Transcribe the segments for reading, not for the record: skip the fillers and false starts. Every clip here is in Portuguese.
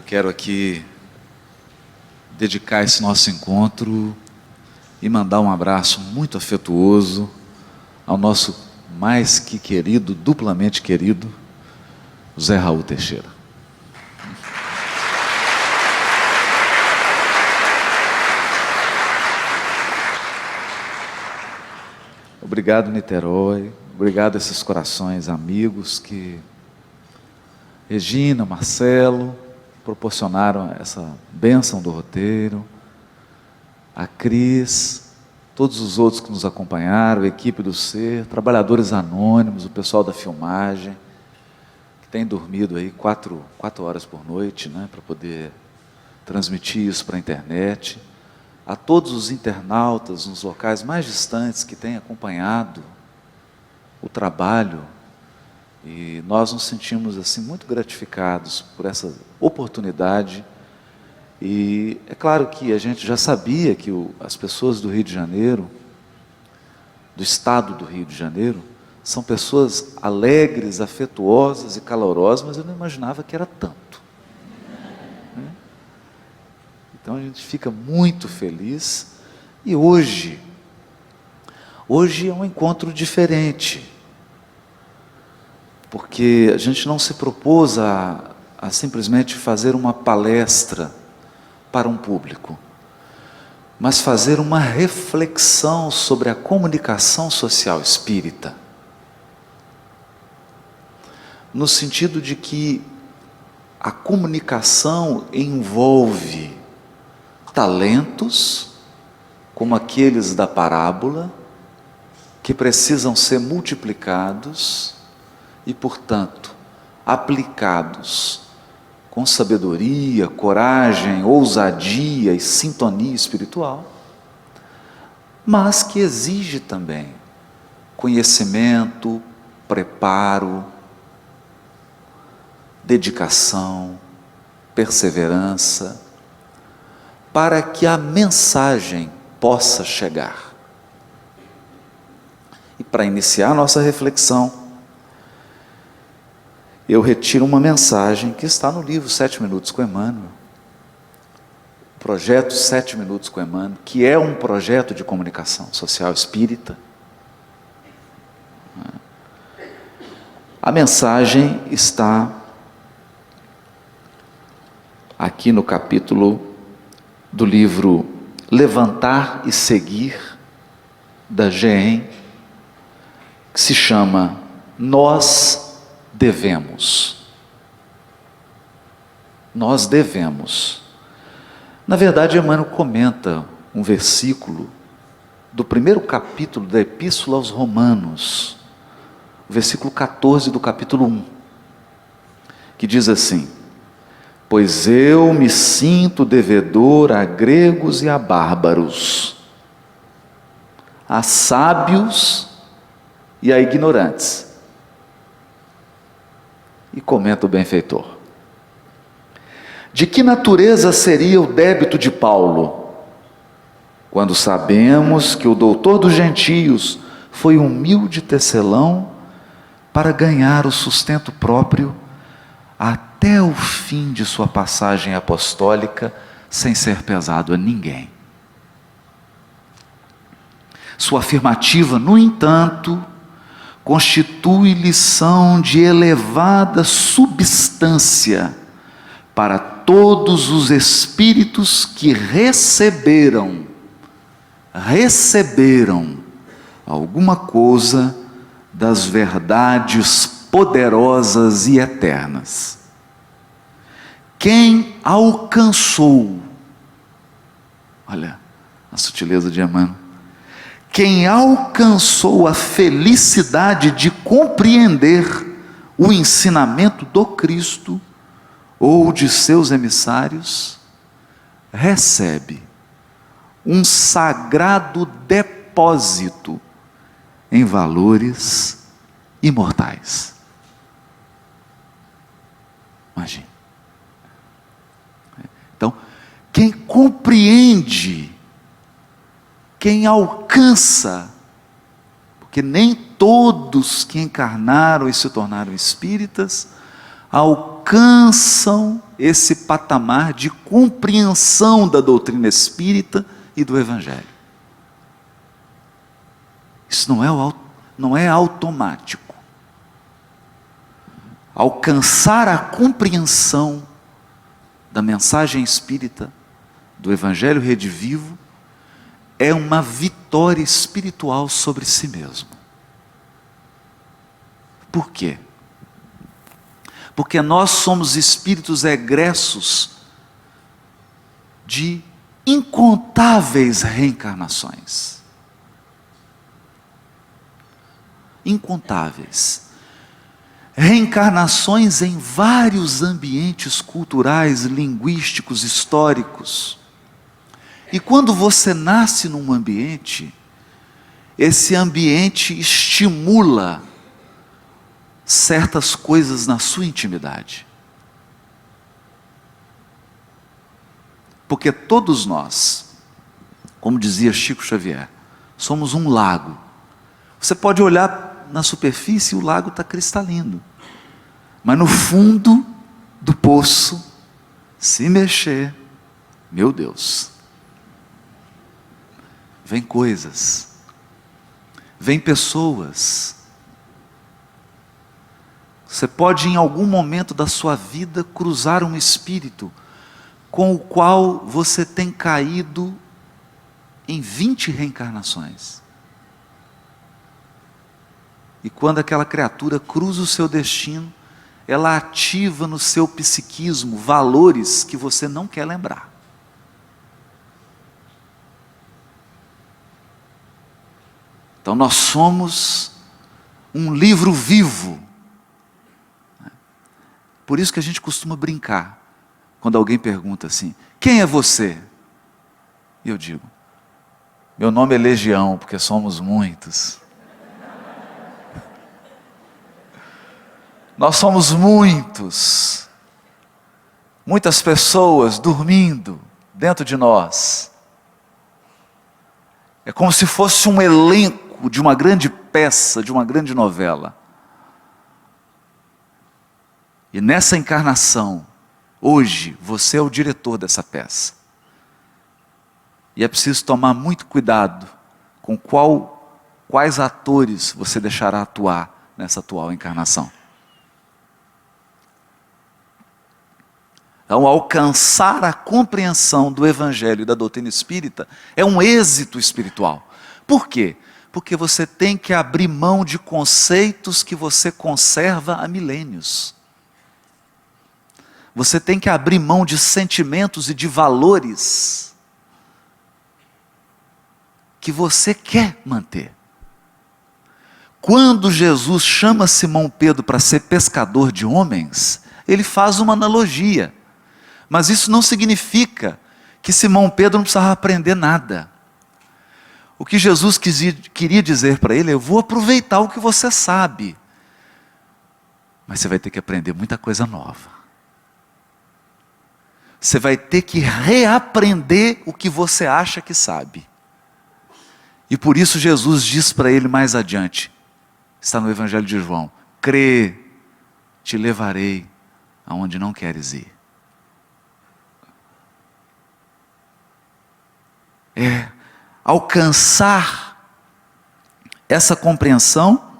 Eu quero aqui dedicar esse nosso encontro e mandar um abraço muito afetuoso ao nosso mais que querido, duplamente querido, Zé Raul Teixeira. Obrigado, Niterói. Obrigado a esses corações amigos que Regina, Marcelo proporcionaram essa bênção do roteiro, a Cris, todos os outros que nos acompanharam, a equipe do Ser, trabalhadores anônimos, o pessoal da filmagem, que tem dormido aí 4 horas por noite, né, para poder transmitir isso para a internet, a todos os internautas nos locais mais distantes que têm acompanhado o trabalho, e nós nos sentimos assim muito gratificados por essa oportunidade. E é claro que a gente já sabia que as pessoas do Rio de Janeiro, do estado do Rio de Janeiro, são pessoas alegres, afetuosas e calorosas, mas eu não imaginava que era tanto. Então a gente fica muito feliz. E hoje é um encontro diferente, porque a gente não se propôs a simplesmente fazer uma palestra para um público, mas fazer uma reflexão sobre a comunicação social espírita, no sentido de que a comunicação envolve talentos, como aqueles da parábola, que precisam ser multiplicados e, portanto, aplicados com sabedoria, coragem, ousadia e sintonia espiritual, mas que exige também conhecimento, preparo, dedicação, perseverança, para que a mensagem possa chegar. E para iniciar a nossa reflexão, eu retiro uma mensagem que está no livro 7 Minutos com Emmanuel, o projeto 7 Minutos com Emmanuel, que é um projeto de comunicação social espírita. A mensagem está aqui no capítulo do livro Levantar e Seguir, da GEM, que se chama Nós Devemos. Nós devemos. Na verdade, Emmanuel comenta um versículo do primeiro capítulo da Epístola aos Romanos, o versículo 14 do capítulo 1, que diz assim: pois eu me sinto devedor a gregos e a bárbaros, a sábios e a ignorantes. E comenta o benfeitor: de que natureza seria o débito de Paulo, quando sabemos que o doutor dos gentios foi humilde tecelão para ganhar o sustento próprio até o fim de sua passagem apostólica, sem ser pesado a ninguém. Sua afirmativa, no entanto, constitui lição de elevada substância para todos os espíritos que receberam alguma coisa das verdades poderosas e eternas. Quem alcançou, olha a sutileza de Emmanuel, quem alcançou a felicidade de compreender o ensinamento do Cristo ou de seus emissários, recebe um sagrado depósito em valores imortais. Imagine. Então, quem compreende, quem alcança, porque nem todos que encarnaram e se tornaram espíritas alcançam esse patamar de compreensão da doutrina espírita e do Evangelho. Isso não é automático. Alcançar a compreensão da mensagem espírita, do Evangelho redivivo, é uma vitória espiritual sobre si mesmo. Por quê? Porque nós somos espíritos egressos de incontáveis reencarnações. Incontáveis. Reencarnações em vários ambientes culturais, linguísticos, históricos. E quando você nasce num ambiente, esse ambiente estimula certas coisas na sua intimidade. Porque todos nós, como dizia Chico Xavier, somos um lago. Você pode olhar na superfície e o lago está cristalino. Mas no fundo do poço, se mexer, meu Deus, vem coisas, vem pessoas. Você pode em algum momento da sua vida cruzar um espírito com o qual você tem caído em 20 reencarnações. E quando aquela criatura cruza o seu destino, ela ativa no seu psiquismo valores que você não quer lembrar. Então nós somos um livro vivo. Por isso que a gente costuma brincar, quando alguém pergunta assim, quem é você? E eu digo, meu nome é Legião, porque somos muitos. Nós somos muitos, muitas pessoas dormindo dentro de nós. É como se fosse um elenco de uma grande peça, de uma grande novela. E nessa encarnação, hoje, você é o diretor dessa peça. E é preciso tomar muito cuidado com quais atores você deixará atuar nessa atual encarnação. Então, alcançar a compreensão do Evangelho e da doutrina espírita é um êxito espiritual. Por quê? Porque você tem que abrir mão de conceitos que você conserva há milênios. Você tem que abrir mão de sentimentos e de valores que você quer manter. Quando Jesus chama Simão Pedro para ser pescador de homens, ele faz uma analogia. Mas isso não significa que Simão Pedro não precisava aprender nada. O que Jesus queria dizer para ele é, eu vou aproveitar o que você sabe. Mas você vai ter que aprender muita coisa nova. Você vai ter que reaprender o que você acha que sabe. E por isso Jesus diz para ele mais adiante, está no Evangelho de João, crê, te levarei aonde não queres ir. Alcançar essa compreensão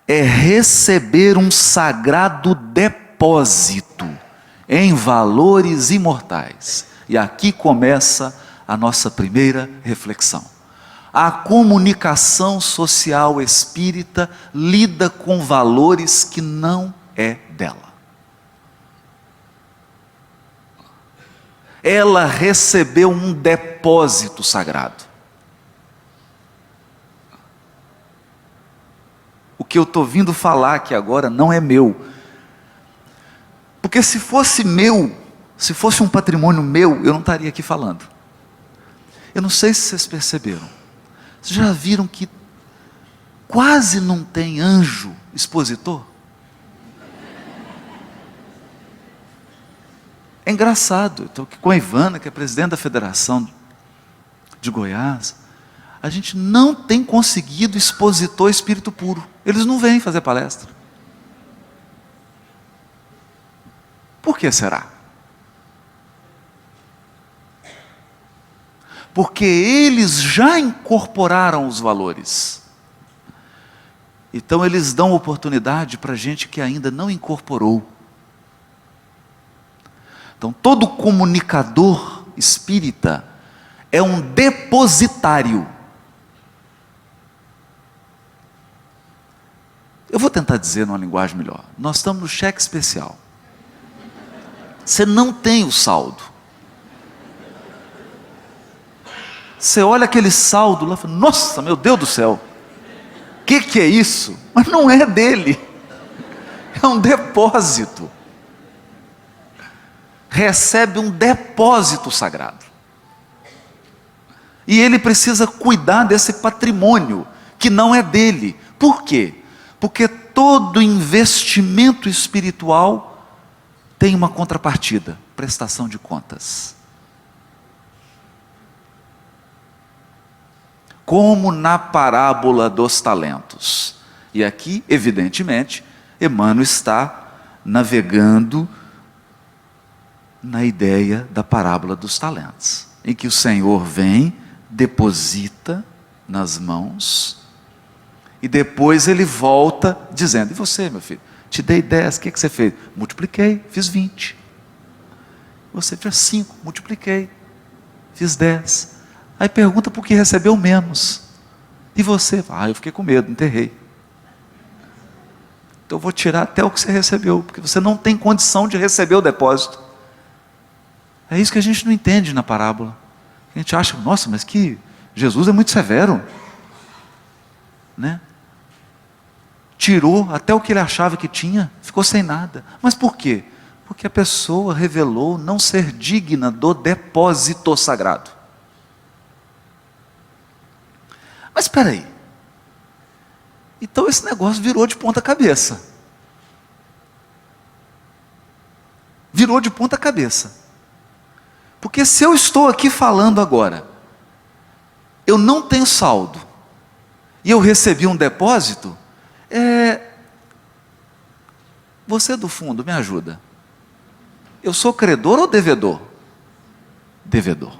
é receber um sagrado depósito em valores imortais. E aqui começa a nossa primeira reflexão. A comunicação social espírita lida com valores que não é dela. Ela recebeu um depósito sagrado. O que eu estou vindo falar aqui agora não é meu. Porque se fosse meu, se fosse um patrimônio meu, eu não estaria aqui falando. Eu não sei se vocês perceberam. Vocês já viram que quase não tem anjo expositor? É engraçado. Estou aqui com a Ivana, que é presidente da Federação de Goiás. A gente não tem conseguido expositor espírito puro. Eles não vêm fazer palestra. Por que será? Porque eles já incorporaram os valores. Então eles dão oportunidade para gente que ainda não incorporou. Então todo comunicador espírita é um depositário. Eu vou tentar dizer numa linguagem melhor. Nós estamos no cheque especial. Você não tem o saldo. Você olha aquele saldo lá e fala, nossa, meu Deus do céu, o que é isso? Mas não é dele, é um depósito. Recebe um depósito sagrado. E ele precisa cuidar desse patrimônio que não é dele. Por quê? Porque todo investimento espiritual tem uma contrapartida, prestação de contas. Como na parábola dos talentos. E aqui, evidentemente, Emmanuel está navegando na ideia da parábola dos talentos, em que o Senhor vem, deposita nas mãos, e depois ele volta dizendo, e você, meu filho, te dei 10, o que você fez? Multipliquei, fiz 20. Você fez 5, multipliquei, fiz 10. Aí pergunta por que recebeu menos. E você? Eu fiquei com medo, enterrei. Então eu vou tirar até o que você recebeu, porque você não tem condição de receber o depósito. É isso que a gente não entende na parábola. A gente acha, nossa, mas que Jesus é muito severo, né? Tirou até o que ele achava que tinha, ficou sem nada. Mas por quê? Porque a pessoa revelou não ser digna do depósito sagrado. Mas espera aí. Então esse negócio virou de ponta cabeça. Virou de ponta cabeça. Porque se eu estou aqui falando agora, eu não tenho saldo, e eu recebi um depósito, você do fundo, me ajuda. Eu sou credor ou devedor? Devedor.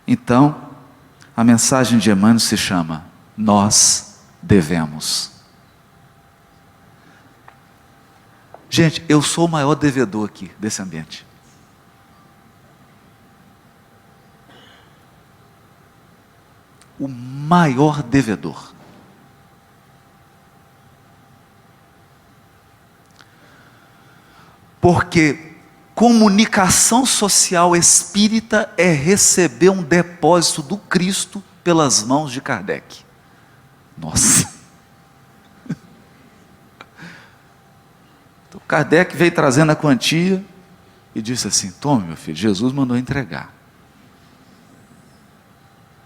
Então, a mensagem de Emmanuel se chama, nós devemos. Gente, eu sou o maior devedor aqui desse ambiente. O maior devedor. Porque comunicação social espírita é receber um depósito do Cristo pelas mãos de Kardec. Nossa! Então Kardec veio trazendo a quantia e disse assim, tome meu filho, Jesus mandou entregar.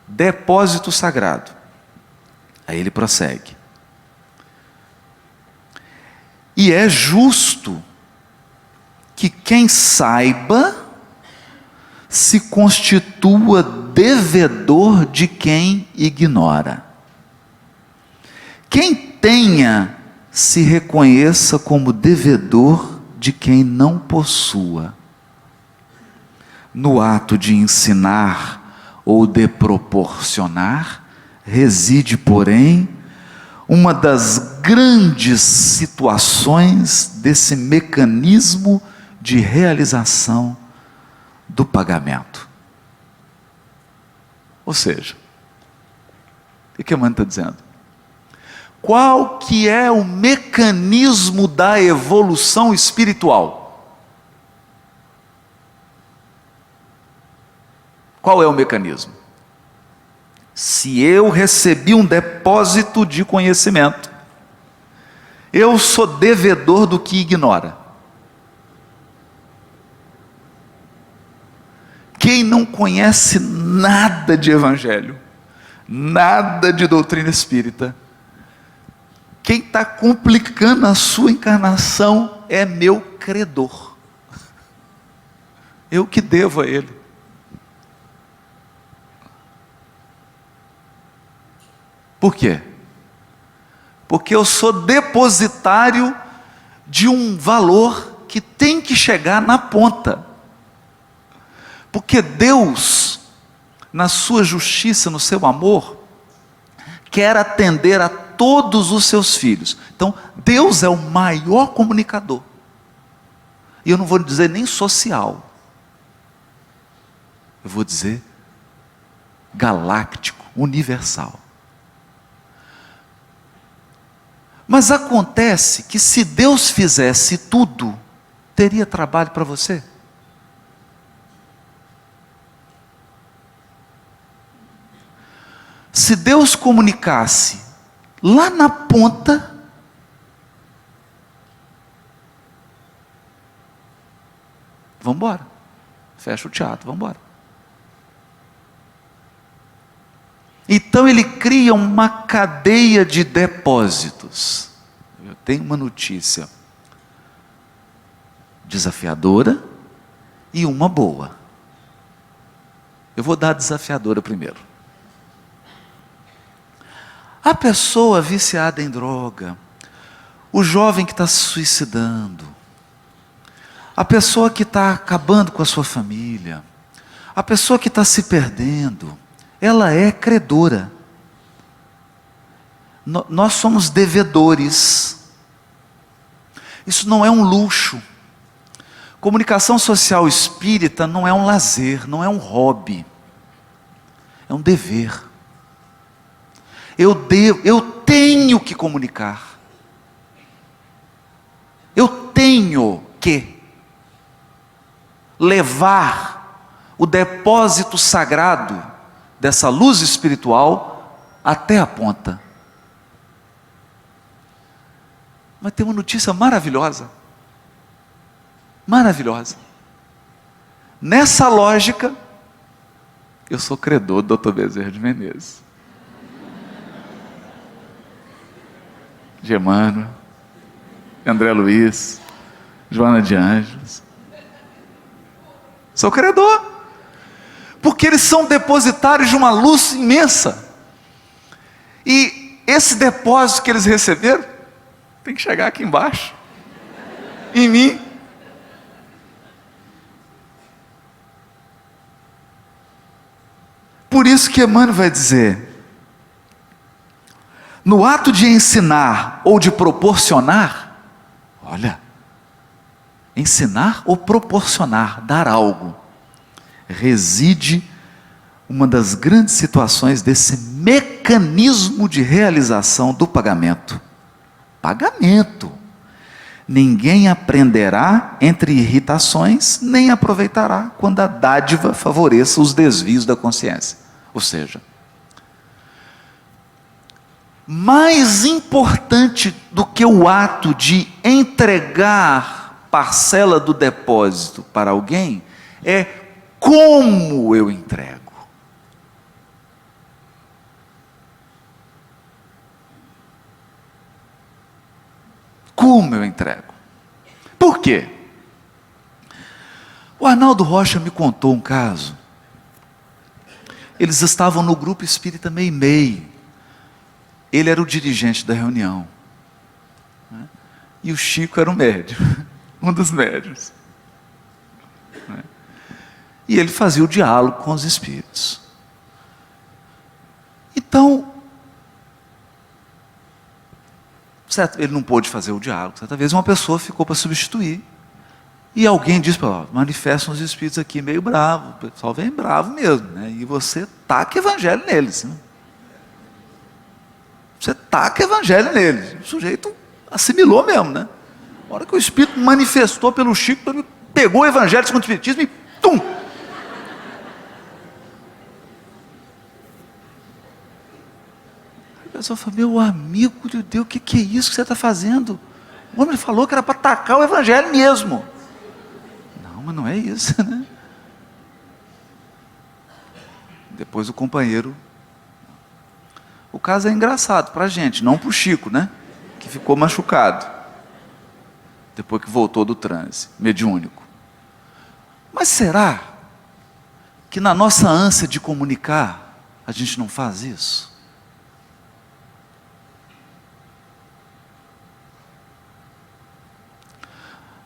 Depósito sagrado. Aí ele prossegue. E é justo que quem saiba se constitua devedor de quem ignora. Quem tenha se reconheça como devedor de quem não possua. No ato de ensinar ou de proporcionar, reside, porém, uma das grandes situações desse mecanismo de realização do pagamento. Ou seja, o que Emmanuel está dizendo? Qual que é o mecanismo da evolução espiritual? Qual é o mecanismo? Se eu recebi um depósito de conhecimento, eu sou devedor do que ignora. Quem não conhece nada de evangelho, nada de doutrina espírita, quem está complicando a sua encarnação é meu credor. Eu que devo a ele. Por quê? Porque eu sou depositário de um valor que tem que chegar na ponta. Porque Deus, na sua justiça, no seu amor, quer atender a todos os seus filhos. Então, Deus é o maior comunicador. E eu não vou dizer nem social. Eu vou dizer galáctico, universal. Mas acontece que se Deus fizesse tudo, teria trabalho para você? Se Deus comunicasse lá na ponta, vamos embora, fecha o teatro, vamos embora. Então ele cria uma cadeia de depósitos. Eu tenho uma notícia desafiadora e uma boa. Eu vou dar a desafiadora primeiro. A pessoa viciada em droga, o jovem que está se suicidando, a pessoa que está acabando com a sua família, a pessoa que está se perdendo, ela é credora. Nós somos devedores. Isso não é um luxo. Comunicação social espírita não é um lazer, não é um hobby. É um dever. Eu tenho que comunicar. Eu tenho que levar o depósito sagrado dessa luz espiritual até a ponta. Mas tem uma notícia maravilhosa. Maravilhosa. Nessa lógica, eu sou credor do Dr. Bezerra de Menezes. Germano, André Luiz, Joana de Anjos. Sou credor. Porque eles são depositários de uma luz imensa. E esse depósito que eles receberam, tem que chegar aqui embaixo, em mim. Por isso que Emmanuel vai dizer, no ato de ensinar ou de proporcionar, olha, ensinar ou proporcionar, dar algo, reside uma das grandes situações desse mecanismo de realização do pagamento. Pagamento. Ninguém aprenderá entre irritações, nem aproveitará quando a dádiva favoreça os desvios da consciência. Ou seja, mais importante do que o ato de entregar parcela do depósito para alguém, é como eu entrego. Como eu entrego? Por quê? O Arnaldo Rocha me contou um caso. Eles estavam no grupo espírita Meimei. Ele era o dirigente da reunião. E o Chico era o médium, um dos médiuns. E ele fazia o diálogo com os espíritos. Então, ele não pôde fazer o diálogo. Certa vez uma pessoa ficou para substituir. E alguém disse para ela, manifestam os espíritos aqui meio bravo. O pessoal vem bravo mesmo, né? E você taca evangelho neles. Né? Você taca evangelho neles. O sujeito assimilou mesmo, né? A hora que o espírito manifestou pelo Chico, ele pegou o evangelho segundo o espiritismo e tum! A pessoa falou, meu amigo de Deus, o que é isso que você está fazendo? O homem falou que era para atacar o evangelho mesmo. Não, mas não é isso, né? Depois o companheiro... O caso é engraçado para a gente, não para o Chico, né? Que ficou machucado. Depois que voltou do transe mediúnico. Mas será que na nossa ânsia de comunicar, a gente não faz isso?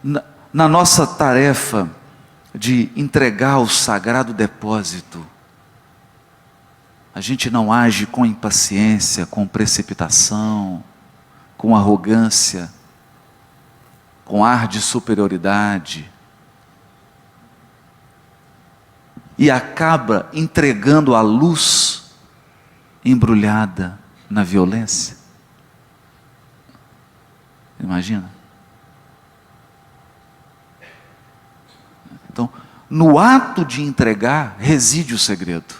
na nossa tarefa de entregar o sagrado depósito, a gente não age com impaciência, com precipitação, com arrogância, com ar de superioridade, e acaba entregando a luz embrulhada na violência. Imagina? Então, no ato de entregar reside o segredo.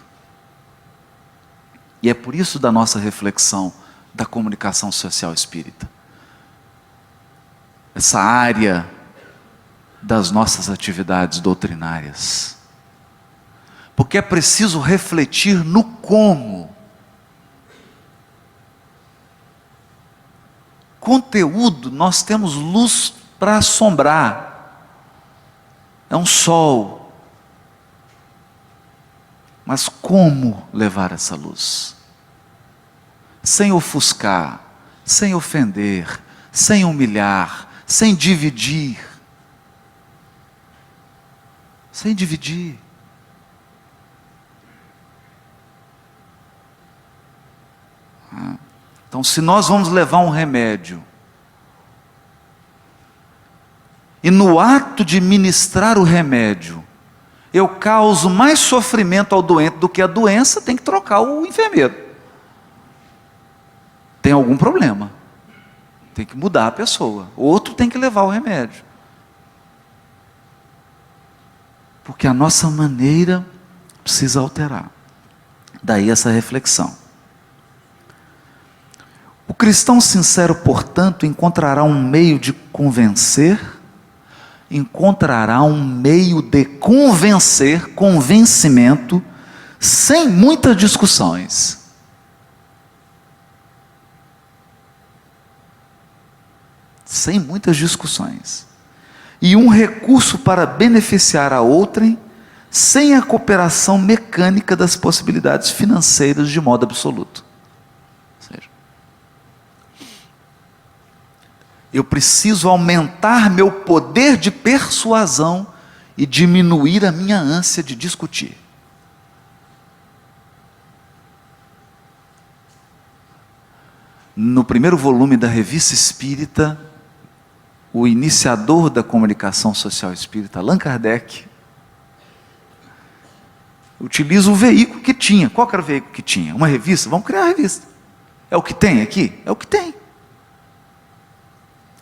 E é por isso da nossa reflexão da comunicação social espírita. Essa área das nossas atividades doutrinárias. Porque é preciso refletir no como. Conteúdo, nós temos luz para assombrar. É um sol. Mas como levar essa luz? Sem ofuscar, sem ofender, sem humilhar, sem dividir. Sem dividir. Então, se nós vamos levar um remédio, e no ato de ministrar o remédio, eu causo mais sofrimento ao doente do que a doença, tem que trocar o enfermeiro. Tem algum problema. Tem que mudar a pessoa. Outro tem que levar o remédio. Porque a nossa maneira precisa alterar. Daí essa reflexão. O cristão sincero, portanto, encontrará um meio de convencer, encontrará um meio de convencer, convencimento, sem muitas discussões. Sem muitas discussões. E um recurso para beneficiar a outrem, sem a cooperação mecânica das possibilidades financeiras de modo absoluto. Ou seja, eu preciso aumentar meu poder de persuasão e diminuir a minha ânsia de discutir. No primeiro volume da Revista Espírita, o iniciador da comunicação social espírita, Allan Kardec, utiliza o veículo que tinha. Qual que era o veículo que tinha? Uma revista? Vamos criar a revista. É o que tem aqui? É o que tem.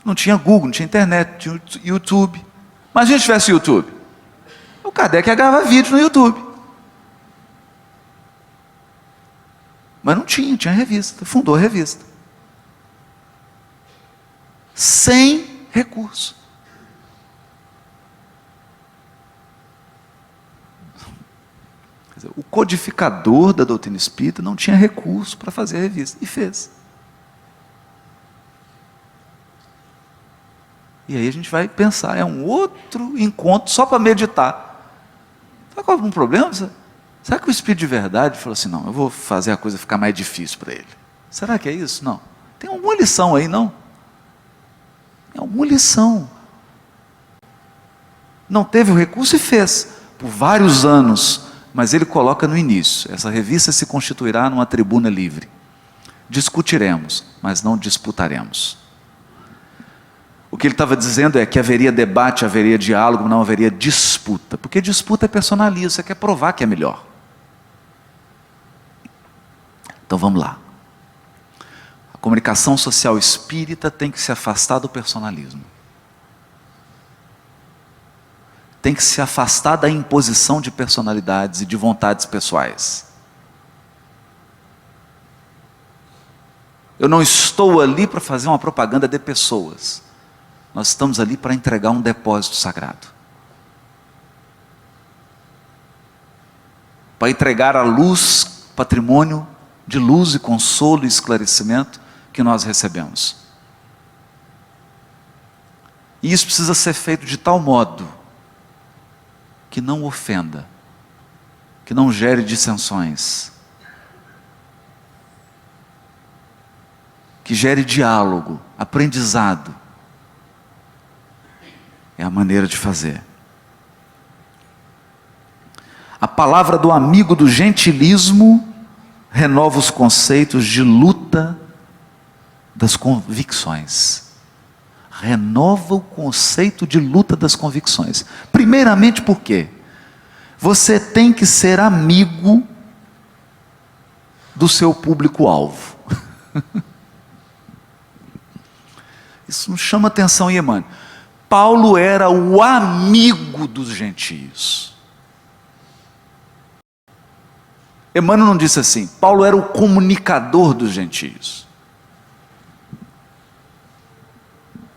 Não tinha Google, não tinha internet, tinha YouTube. Mas se a gente tivesse YouTube, o Kardec ia gravar vídeo no YouTube. Mas não tinha, tinha revista. Fundou a revista. Sem recurso. Quer dizer, o codificador da doutrina espírita não tinha recurso para fazer a revista. E fez. E aí a gente vai pensar, é um outro encontro só para meditar. Sabe qual é um problema? Será que o Espírito de verdade falou assim, não, eu vou fazer a coisa ficar mais difícil para ele? Será que é isso? Não. Tem alguma lição aí, não? É uma lição. Não teve o recurso e fez, por vários anos, mas ele coloca no início, essa revista se constituirá numa tribuna livre. Discutiremos, mas não disputaremos. O que ele estava dizendo é que haveria debate, haveria diálogo, não haveria disputa. Porque disputa é personalismo, você quer provar que é melhor. Então vamos lá. A comunicação social espírita tem que se afastar do personalismo. Tem que se afastar da imposição de personalidades e de vontades pessoais. Eu não estou ali para fazer uma propaganda de pessoas. Nós estamos ali para entregar um depósito sagrado. Para entregar a luz, patrimônio de luz e consolo e esclarecimento que nós recebemos. E isso precisa ser feito de tal modo que não ofenda, que não gere dissensões, que gere diálogo, aprendizado. É a maneira de fazer. A palavra do amigo do gentilismo renova os conceitos de luta das convicções. Renova o conceito de luta das convicções. Primeiramente, por quê? Você tem que ser amigo do seu público-alvo. Isso nos chama atenção, Emmanuel. Paulo era o amigo dos gentios. Emmanuel não disse assim, Paulo era o comunicador dos gentios.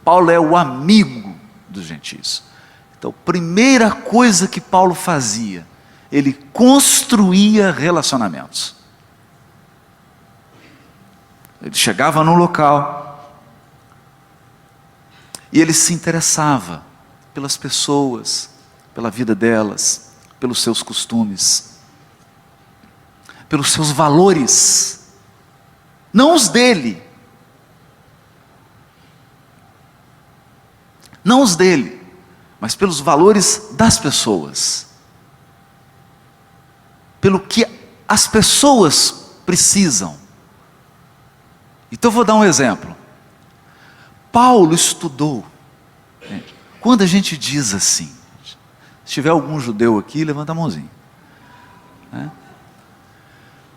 Paulo é o amigo dos gentios. Então, primeira coisa que Paulo fazia, ele construía relacionamentos. Ele chegava no local e ele se interessava pelas pessoas, pela vida delas, pelos seus costumes, pelos seus valores, não os dele, não os dele, mas pelos valores das pessoas, pelo que as pessoas precisam. Então eu vou dar um exemplo. Paulo estudou. Gente, quando a gente diz assim, se tiver algum judeu aqui, levanta a mãozinha.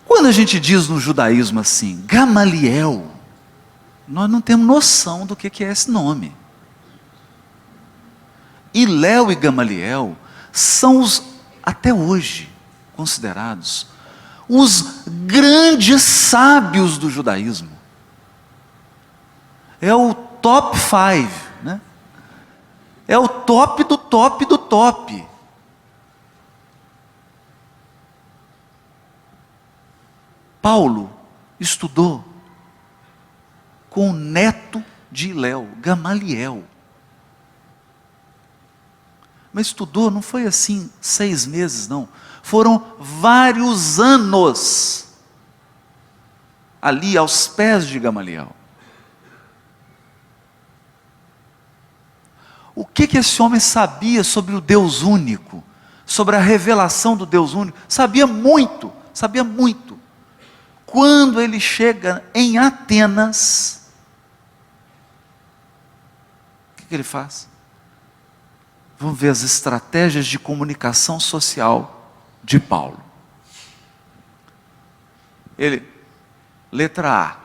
Quando a gente diz no judaísmo assim, Gamaliel, nós não temos noção do que é esse nome. Hilel e Gamaliel são até hoje, considerados os grandes sábios do judaísmo. É o top 5, né? É o top do top do top. Paulo estudou com o neto de Hilel, Gamaliel. Mas estudou, não foi assim 6 meses, não. Foram vários anos ali aos pés de Gamaliel. O que esse homem sabia sobre o Deus único, sobre a revelação do Deus único? Sabia muito, sabia muito. Quando ele chega em Atenas, o que ele faz? Vamos ver as estratégias de comunicação social de Paulo. Letra A,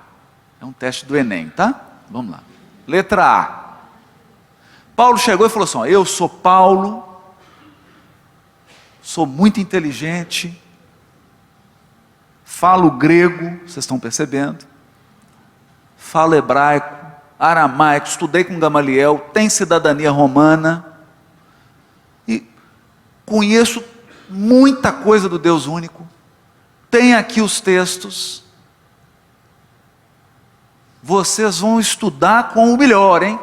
é um teste do Enem, tá? Vamos lá. Letra A. Paulo chegou e falou assim, eu sou Paulo, sou muito inteligente, falo grego, vocês estão percebendo, falo hebraico, aramaico, estudei com Gamaliel, tenho cidadania romana, e conheço muita coisa do Deus único, tem aqui os textos, vocês vão estudar com o melhor, hein?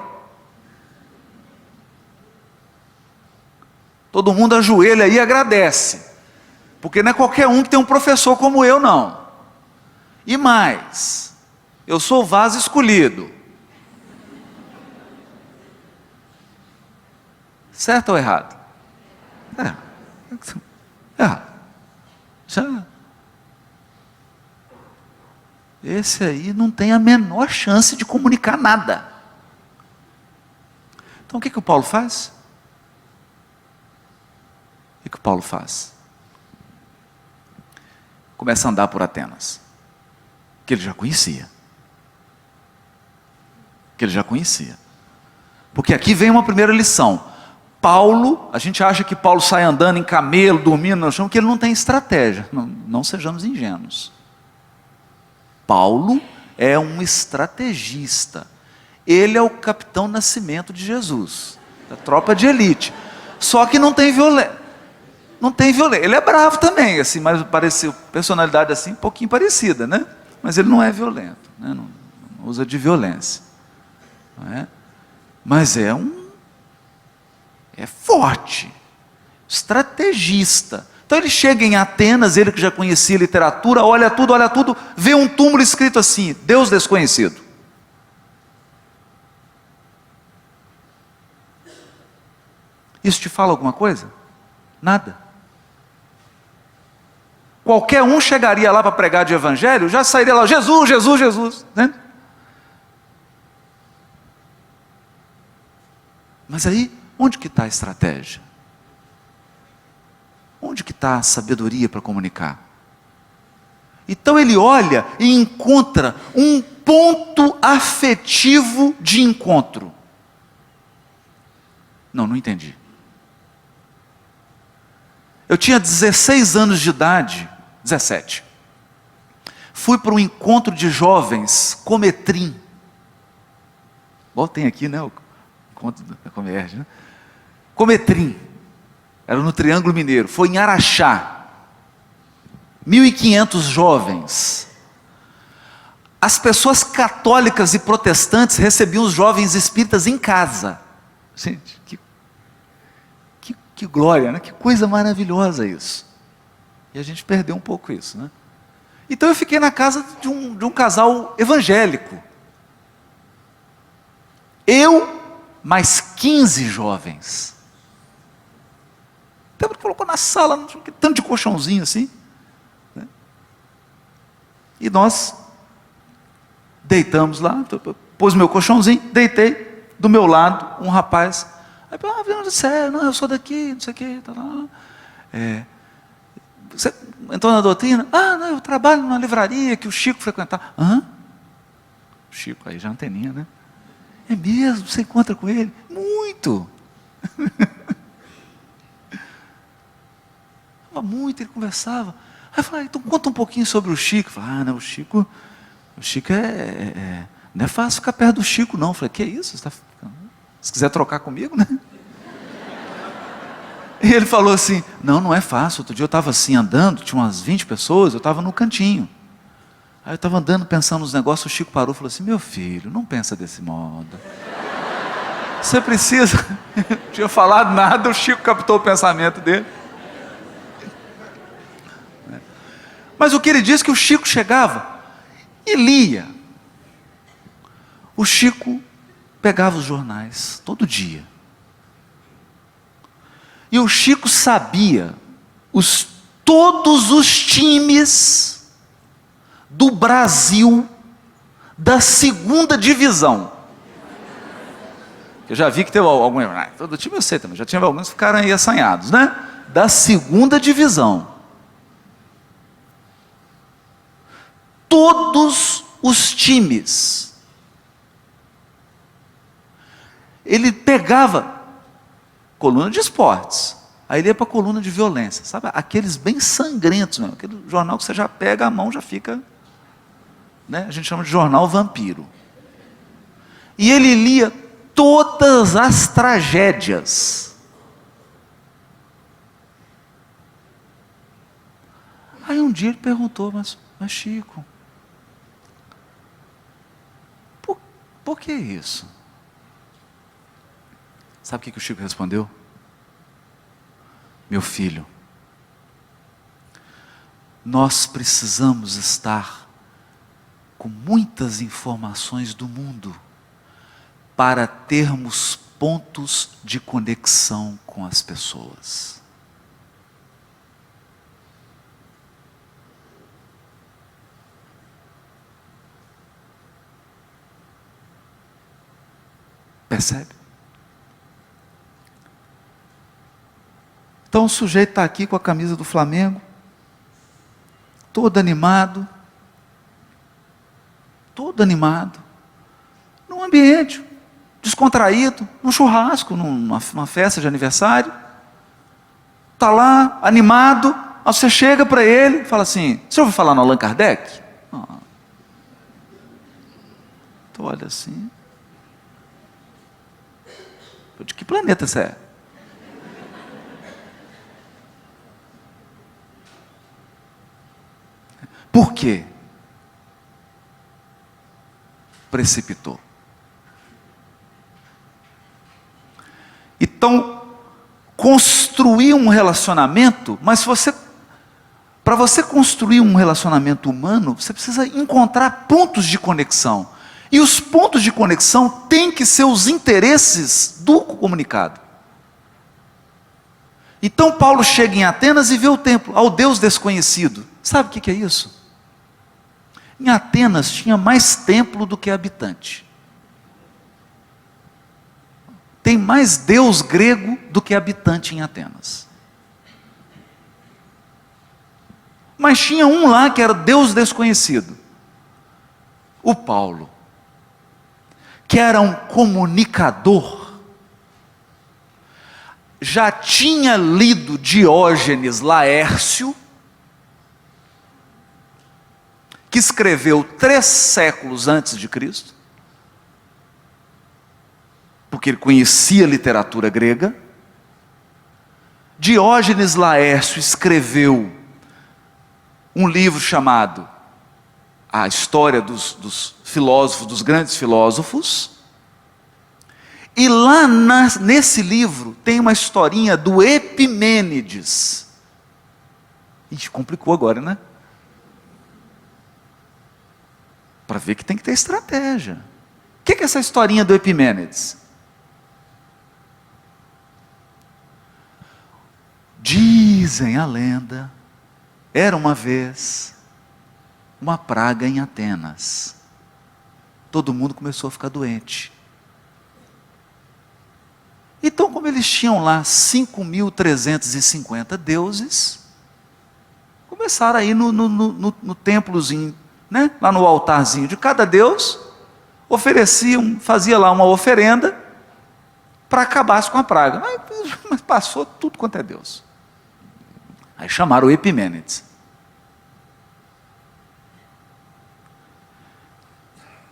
Todo mundo ajoelha aí e agradece, porque não é qualquer um que tem um professor como eu, não. E mais, eu sou o vaso escolhido. Certo ou errado? Errado. Já. Esse aí não tem a menor chance de comunicar nada. Então o que o Paulo faz? O que Paulo faz? Começa a andar por Atenas, que ele já conhecia. Porque aqui vem uma primeira lição. Paulo, a gente acha que Paulo sai andando em camelo, dormindo no chão, que ele não tem estratégia. Não sejamos ingênuos. Paulo é um estrategista. Ele é o capitão Nascimento de Jesus, da tropa de elite. Só que não tem violência. Ele é bravo também, assim, mas pareceu personalidade assim, um pouquinho parecida, né? Mas ele não é violento, né? Não usa de violência, não é? Mas é forte, estrategista. Então ele chega em Atenas, ele que já conhecia literatura, olha tudo, vê um túmulo escrito assim, Deus desconhecido. Isso te fala alguma coisa? Nada. Qualquer um chegaria lá para pregar de evangelho, já sairia lá, Jesus, Jesus, Jesus, né? Mas aí, onde que está a estratégia? Onde que está a sabedoria para comunicar? Então ele olha e encontra um ponto afetivo de encontro. Não entendi. Eu tinha 16 anos de idade, 17. Fui para um encontro de jovens, Cometrim. Igual tem aqui, né? O encontro da Comerge, né? Cometrim. Era no Triângulo Mineiro. Foi em Araxá. 1.500 jovens. As pessoas católicas e protestantes recebiam os jovens espíritas em casa. Gente, que glória, né? Que coisa maravilhosa isso. E a gente perdeu um pouco isso, né? Então eu fiquei na casa de um casal evangélico. Eu, mais 15 jovens. Então ele colocou na sala, tanto de colchãozinho assim. Né? E nós deitamos lá, pus meu colchãozinho, deitei, do meu lado, um rapaz. Aí, não, sério, não, eu sou daqui, não sei o que, tá lá. Você entrou na doutrina? Não, eu trabalho numa livraria que o Chico frequentava. Hã? Chico, aí já anteninha, né? É mesmo? Você encontra com ele? Muito! Muito, ele conversava. Aí eu falei, então conta um pouquinho sobre o Chico. Eu falei, não, o Chico não é fácil ficar perto do Chico, não. Eu falei, que isso? Se quiser trocar comigo, né? E ele falou assim, não é fácil. Outro dia eu estava assim andando, tinha umas 20 pessoas, eu estava no cantinho. Aí eu estava andando, pensando nos negócios, o Chico parou e falou assim, meu filho, não pensa desse modo. Você precisa... Não tinha falado nada, o Chico captou o pensamento dele. Mas o que ele disse é que o Chico chegava e lia. O Chico pegava os jornais todo dia. E o Chico sabia todos os times do Brasil da segunda divisão. Eu já vi que teve algum... Todo time eu sei também, já tinha alguns que ficaram aí assanhados, né? Da segunda divisão. Todos os times. Ele pegava coluna de esportes, aí ele ia para a coluna de violência, sabe? Aqueles bem sangrentos mesmo, aquele jornal que você já pega a mão, já fica, né? A gente chama de jornal vampiro. E ele lia todas as tragédias. Aí um dia ele perguntou, mas Chico, por que isso? Sabe o que o Chico respondeu? Meu filho, nós precisamos estar com muitas informações do mundo para termos pontos de conexão com as pessoas. Percebe? Então o sujeito está aqui com a camisa do Flamengo, todo animado, num ambiente descontraído, num churrasco, numa festa de aniversário, está lá, animado, aí você chega para ele e fala assim, você ouviu falar no Allan Kardec? Tu olha assim, de que planeta você é? Por quê? Precipitou. Então, construir um relacionamento, mas para você construir um relacionamento humano, você precisa encontrar pontos de conexão. E os pontos de conexão têm que ser os interesses do comunicado. Então Paulo chega em Atenas e vê o templo, ao Deus desconhecido. Sabe o que é isso? Em Atenas tinha mais templo do que habitante. Tem mais deus grego do que habitante em Atenas. Mas tinha um lá que era Deus desconhecido. O Paulo, que era um comunicador, já tinha lido Diógenes Laércio, que escreveu 3 séculos antes de Cristo, porque ele conhecia a literatura grega. Diógenes Laércio escreveu um livro chamado A História dos Filósofos, dos Grandes Filósofos, e lá nesse livro tem uma historinha do Epimênides. Ixi, complicou agora, né? Para ver que tem que ter estratégia. O que é essa historinha do Epimênides? Dizem a lenda, era uma vez uma praga em Atenas. Todo mundo começou a ficar doente. Então, como eles tinham lá 5.350 deuses, começaram a ir no templozinho, né? Lá no altarzinho de cada deus, ofereciam, fazia lá uma oferenda para acabar com a praga. Mas passou tudo quanto é Deus. Aí chamaram o Epimênides.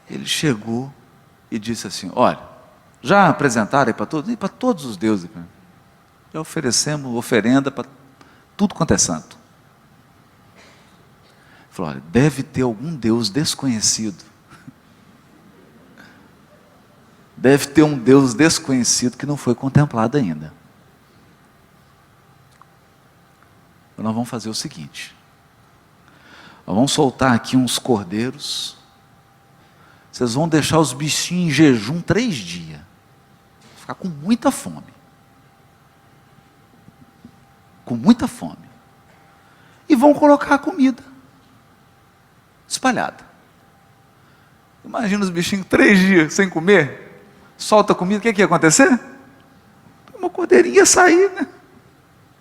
Ele chegou e disse assim: olha, já apresentaram aí para todos? E para todos os deuses. Já oferecemos oferenda para tudo quanto é santo. Ele falou: olha, deve ter algum Deus desconhecido. Deve ter um Deus desconhecido que não foi contemplado ainda. Então nós vamos fazer o seguinte: nós vamos soltar aqui uns cordeiros. Vocês vão deixar os bichinhos em jejum 3 dias. Ficar com muita fome. Com muita fome. E vão colocar a comida espalhada. Imagina os bichinhos 3 dias sem comer. Solta a comida, o que ia acontecer? Uma cordeirinha ia sair, né?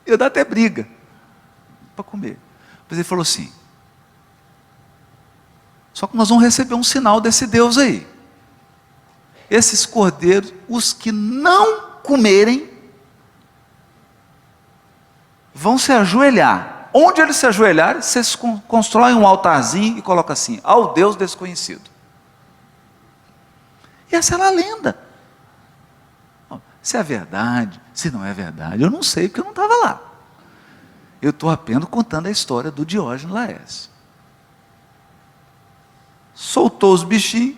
Ia dar até briga para comer. Mas ele falou assim: só que nós vamos receber um sinal desse Deus aí. Esses cordeiros, os que não comerem, vão se ajoelhar. Onde eles se ajoelharem, vocês constroem um altarzinho e colocam assim: ao Deus desconhecido. E essa era a lenda. Se é verdade, se não é verdade, eu não sei, porque eu não estava lá. Eu estou apenas contando a história do Diógenes Laércio. Soltou os bichinhos,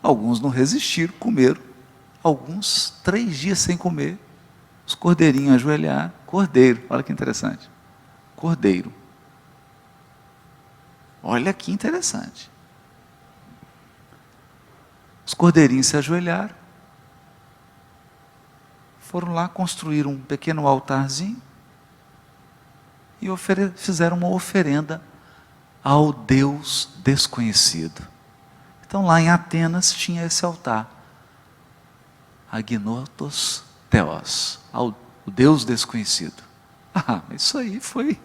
alguns não resistiram, comeram, alguns 3 dias sem comer, os cordeirinhos ajoelharam, cordeiro, olha que interessante, cordeiro, olha que interessante, os cordeirinhos se ajoelharam, foram lá, construíram um pequeno altarzinho, e fizeram uma oferenda ao Deus desconhecido. Então lá em Atenas tinha esse altar, Agnotos Theos, ao Deus desconhecido. Isso aí foi,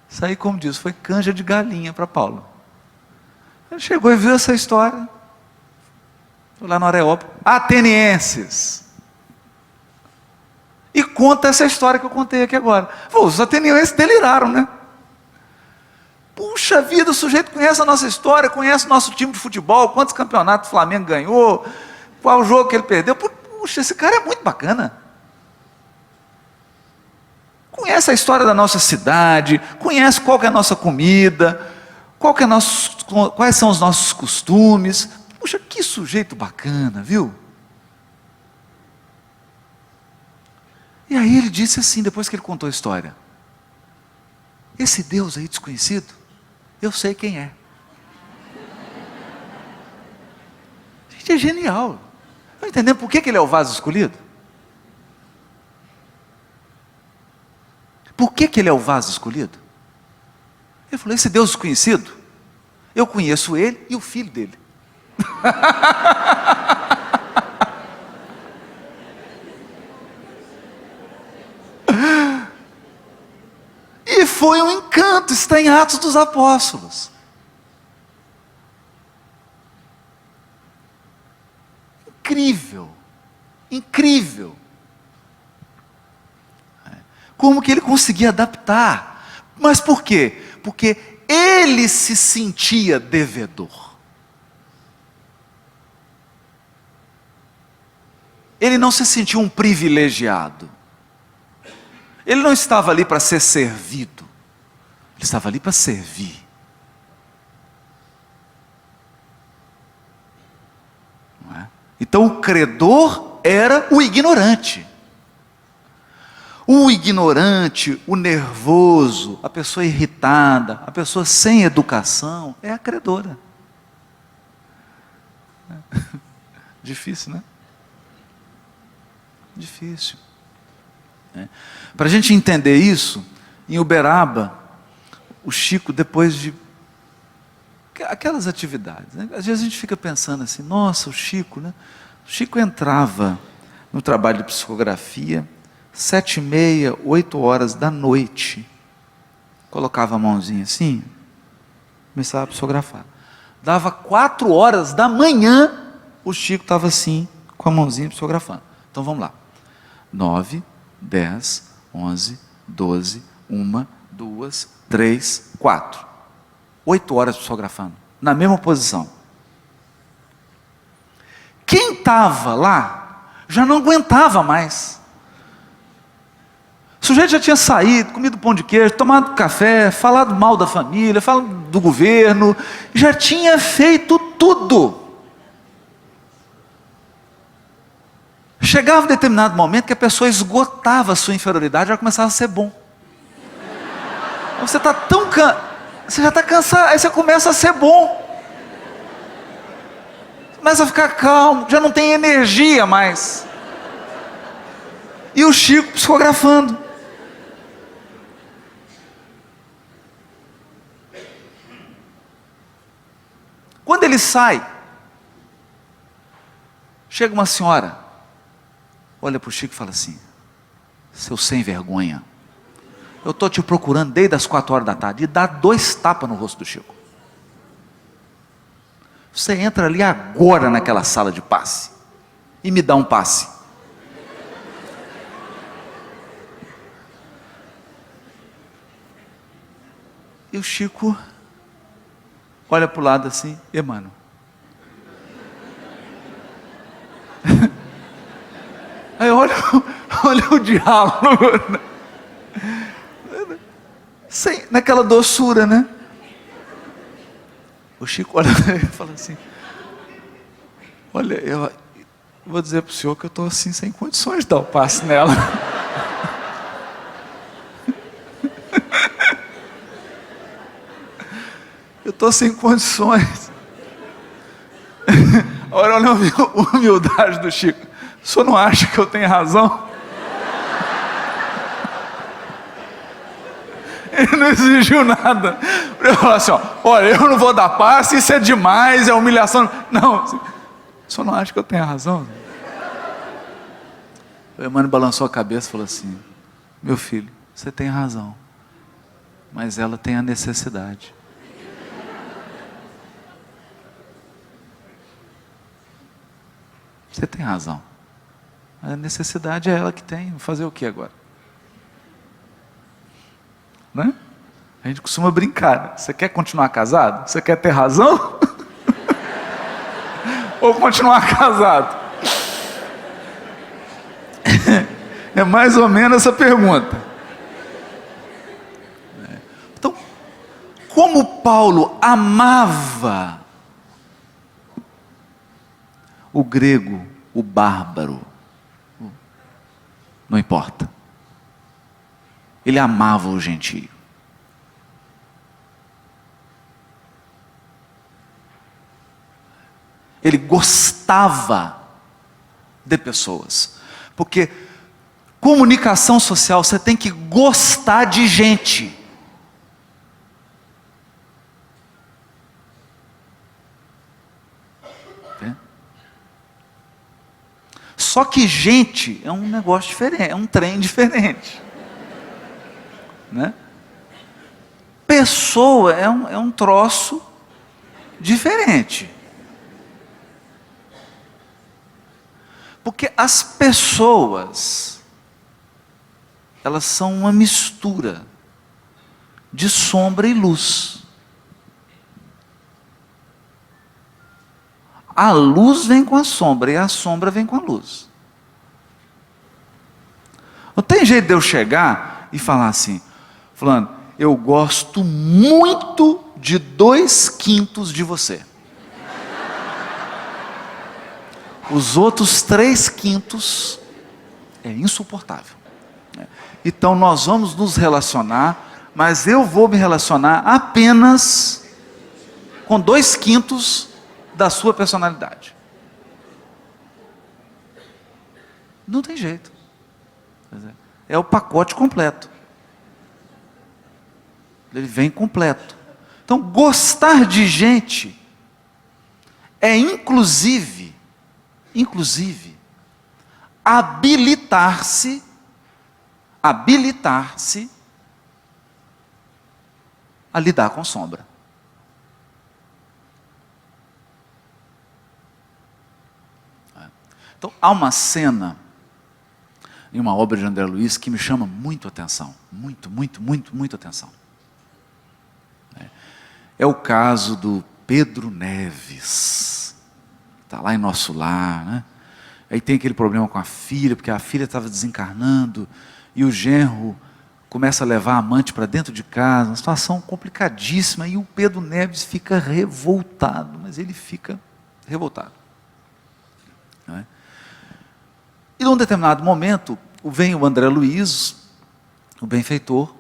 isso aí, como diz, foi canja de galinha para Paulo. Ele chegou e viu essa história, foi lá no Areópago, atenienses, e conta essa história que eu contei aqui agora. Os atenienses deliraram, né? Puxa vida, o sujeito conhece a nossa história, conhece o nosso time de futebol, quantos campeonatos o Flamengo ganhou, qual jogo que ele perdeu. Puxa, esse cara é muito bacana. Conhece a história da nossa cidade, conhece qual que é a nossa comida, quais são os nossos costumes. Puxa, que sujeito bacana, viu? E aí ele disse assim, depois que ele contou a história: esse Deus aí desconhecido, eu sei quem é. Gente, é genial. Estão entendendo por que ele é o vaso escolhido? Por que ele é o vaso escolhido? Ele falou, esse Deus desconhecido, eu conheço ele e o filho dele. E foi um encanto, está em Atos dos Apóstolos. Incrível, incrível. Como que ele conseguia adaptar? Mas por quê? Porque ele se sentia devedor. Ele não se sentia um privilegiado. Ele não estava ali para ser servido. Ele estava ali para servir. Não é? Então o credor era o ignorante. O ignorante, o nervoso, a pessoa irritada, a pessoa sem educação, é a credora. Difícil, né? Difícil. Para a gente entender isso, em Uberaba, o Chico, depois de aquelas atividades, né? Às vezes a gente fica pensando assim, nossa, o Chico, né? O Chico entrava no trabalho de psicografia, 7h30, 8h da noite, colocava a mãozinha assim, começava a psicografar. Dava 4h da manhã, o Chico estava assim, com a mãozinha psicografando. Então vamos lá. 9, 10, 11, 12, 1, 2, 3, 4. 8h psicografando, na mesma posição. Quem estava lá, já não aguentava mais. O sujeito já tinha saído, comido pão de queijo, tomado café, falado mal da família, falado do governo, já tinha feito tudo. Chegava um determinado momento que a pessoa esgotava a sua inferioridade, já começava a ser bom. Você está tão você já está cansado, aí você começa a ser bom. Começa a ficar calmo, já não tem energia mais. E o Chico psicografando. Quando ele sai, chega uma senhora, olha para o Chico e fala assim, seu sem vergonha, eu estou te procurando desde as 4h e dá 2 tapas no rosto do Chico. Você entra ali agora naquela sala de passe e me dá um passe. E o Chico olha para o lado assim, mano. Aí olha o diálogo. Naquela doçura, né? O Chico olha e fala assim, olha, eu vou dizer para o senhor que eu estou assim sem condições de dar o passe nela. Eu estou sem condições. Olha a humildade do Chico. O senhor não acha que eu tenho razão? Ele não exigiu nada. Ele falou assim, olha, eu não vou dar passe, isso é demais, é humilhação. Não, o senhor não acha que eu tenho razão? O Emmanuel balançou a cabeça e falou assim, meu filho, você tem razão, mas ela tem a necessidade. Você tem razão. A necessidade é ela que tem. Vou fazer o que agora? Né? A gente costuma brincar. Né? Você quer continuar casado? Você quer ter razão? Ou continuar casado? É mais ou menos essa pergunta. Então, como Paulo amava o grego, o bárbaro, não importa. Ele amava o gentio. Ele gostava de pessoas. Porque Comunicação social, você tem que gostar de gente. Só que gente é um negócio diferente, é um trem diferente. Né? Pessoa é um troço diferente. Porque as pessoas, elas são uma mistura de sombra e luz. A luz vem com a sombra e a sombra vem com a luz. Não tem jeito de eu chegar e falar assim, fulano, eu gosto muito de 2/5 de você. Os outros 3/5 é insuportável. Então nós vamos nos relacionar, mas eu vou me relacionar apenas com 2/5 da sua personalidade. Não tem jeito. É o pacote completo. Ele vem completo. Então, gostar de gente é inclusive habilitar-se a lidar com sombra. Então, há uma cena em uma obra de André Luiz que me chama muito atenção. Muito atenção. É o caso do Pedro Neves. Está lá em Nosso Lar, né? Aí tem aquele problema com a filha, porque a filha estava desencarnando, e o genro começa a levar a amante para dentro de casa, uma situação complicadíssima, e o Pedro Neves fica revoltado, mas ele fica revoltado. Não é? E num determinado momento, vem o André Luiz, o benfeitor,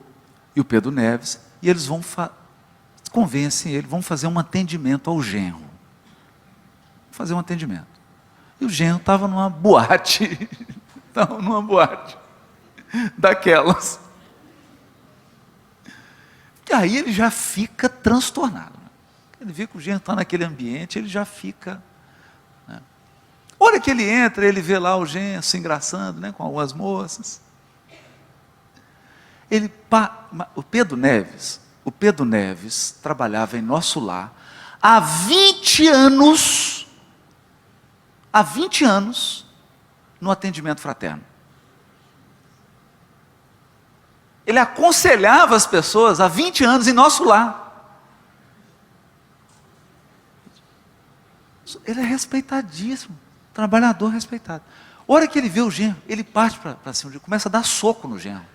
e o Pedro Neves, e eles convencem ele, vão fazer um atendimento ao genro. Fazer um atendimento. E o genro estava numa boate, daquelas. E aí ele já fica transtornado. Ele vê que o genro está naquele ambiente, ele já fica... Hora que ele entra, ele vê lá o genro se engraçando, né, com algumas moças. O Pedro Neves trabalhava em Nosso Lar há 20 anos no atendimento fraterno. Ele aconselhava as pessoas há 20 anos em Nosso Lar. Ele é respeitadíssimo, trabalhador respeitado. A hora que ele vê o genro, ele parte para cima, começa a dar soco no genro.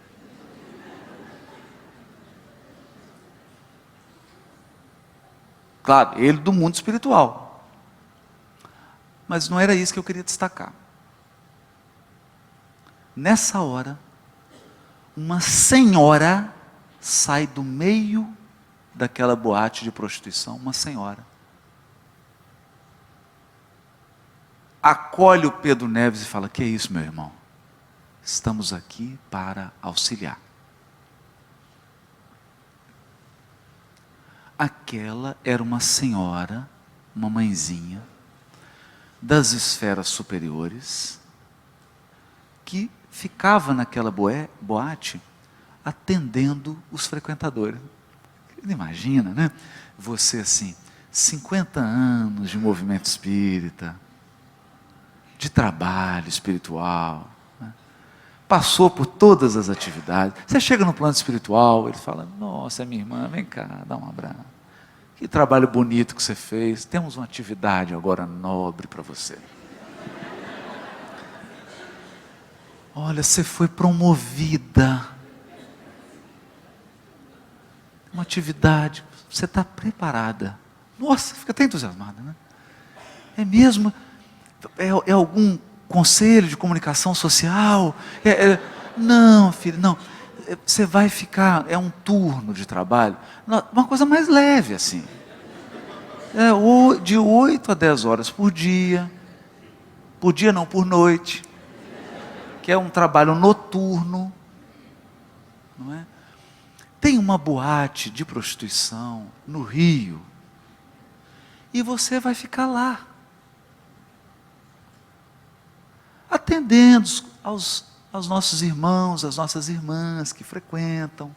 Claro, ele do mundo espiritual. Mas não era isso que eu queria destacar. Nessa hora, uma senhora sai do meio daquela boate de prostituição, uma senhora. Acolhe o Pedro Neves e fala, que é isso, meu irmão? Estamos aqui para auxiliar. Aquela era uma senhora, uma mãezinha, das esferas superiores, que ficava naquela boate, atendendo os frequentadores. Imagina, né? Você assim, 50 anos de movimento espírita, de trabalho espiritual, né? Passou por todas as atividades. Você chega no plano espiritual, ele fala, nossa, minha irmã, vem cá, dá um abraço. Que trabalho bonito que você fez. Temos uma atividade agora nobre para você. Olha, você foi promovida. Uma atividade, você está preparada. Nossa, fica até entusiasmada, né? É mesmo? É algum conselho de comunicação social? Não, filho, não. Você vai ficar, é um turno de trabalho, uma coisa mais leve assim. De 8 a 10 horas por dia. Por dia não, por noite. que é um trabalho noturno, não é? Tem uma boate de prostituição no Rio, e você vai ficar lá, atendendo aos nossos irmãos, às nossas irmãs que frequentam,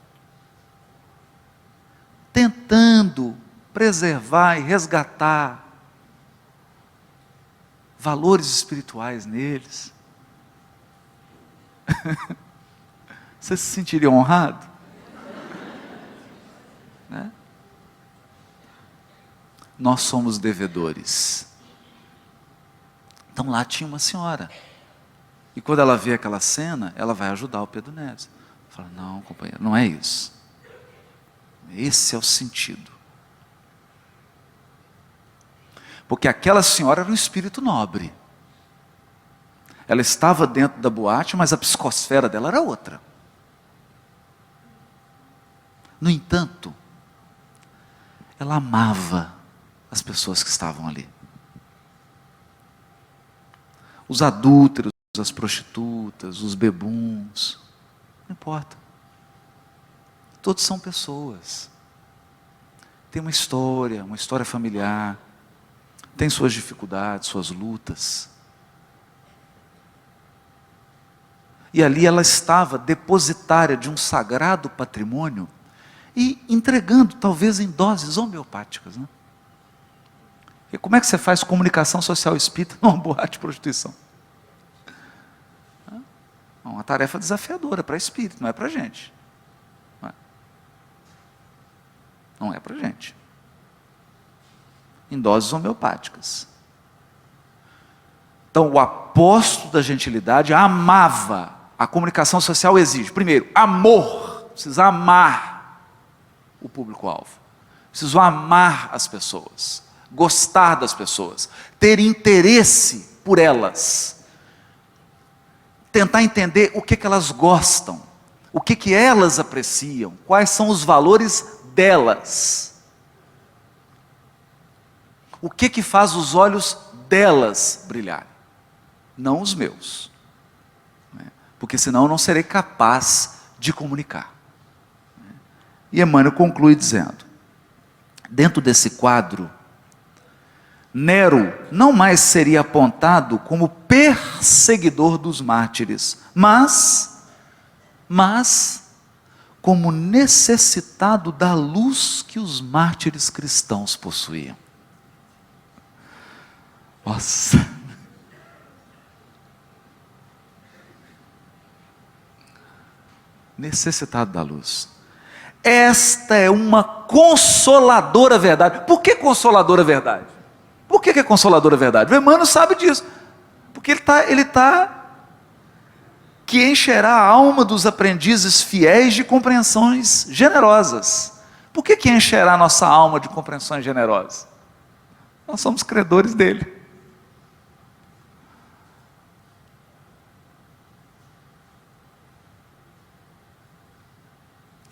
tentando preservar e resgatar valores espirituais neles. Você se sentiria honrado? Né? Nós somos devedores. Então lá tinha uma senhora. E quando ela vê aquela cena, ela vai ajudar o Pedro Neves. Fala, não, companheiro, não é isso. Esse é o sentido. Porque aquela senhora era um espírito nobre. Ela estava dentro da boate, mas a psicosfera dela era outra. No entanto, ela amava as pessoas que estavam ali. Os adúlteros, as prostitutas, os bebuns, não importa. Todos são pessoas. Tem uma história familiar, tem suas dificuldades, suas lutas. E ali ela estava depositária de um sagrado patrimônio e entregando, talvez em doses homeopáticas. Né? E como é que você faz comunicação social espírita numa boate de prostituição? É uma tarefa desafiadora para espírito, não é para a gente. Não é para a gente. Em doses homeopáticas. Então, o apóstolo da gentilidade amava. A comunicação social exige, primeiro, amor. Precisa amar o público-alvo. Preciso amar as pessoas. Gostar das pessoas. Ter interesse por elas. Tentar entender o que elas gostam. O que elas apreciam. Quais são os valores delas. O que faz os olhos delas brilharem. Não os meus. Porque senão eu não serei capaz de comunicar. E Emmanuel conclui dizendo, dentro desse quadro, Nero não mais seria apontado como perseguidor dos mártires, mas como necessitado da luz que os mártires cristãos possuíam. Nossa! Necessitado da luz. Esta é uma consoladora verdade. Por que consoladora verdade? Por que é consoladora verdade? O Emmanuel sabe disso. Porque ele tá que encherá a alma dos aprendizes fiéis de compreensões generosas. Por que encherá a nossa alma de compreensões generosas? Nós somos credores dele.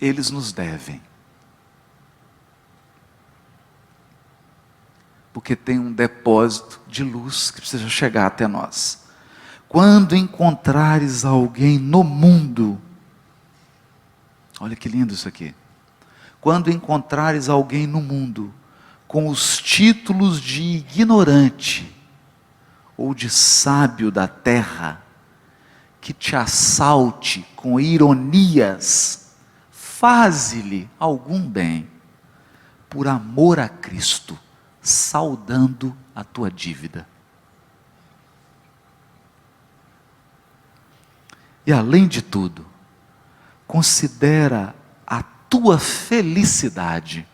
Eles nos devem. Porque tem um depósito de luz que precisa chegar até nós. Quando encontrares alguém no mundo, olha que lindo isso aqui. Quando encontrares alguém no mundo com os títulos de ignorante ou de sábio da terra, que te assalte com ironias, faze-lhe algum bem, por amor a Cristo, saudando a tua dívida. E além de tudo, considera a tua felicidade,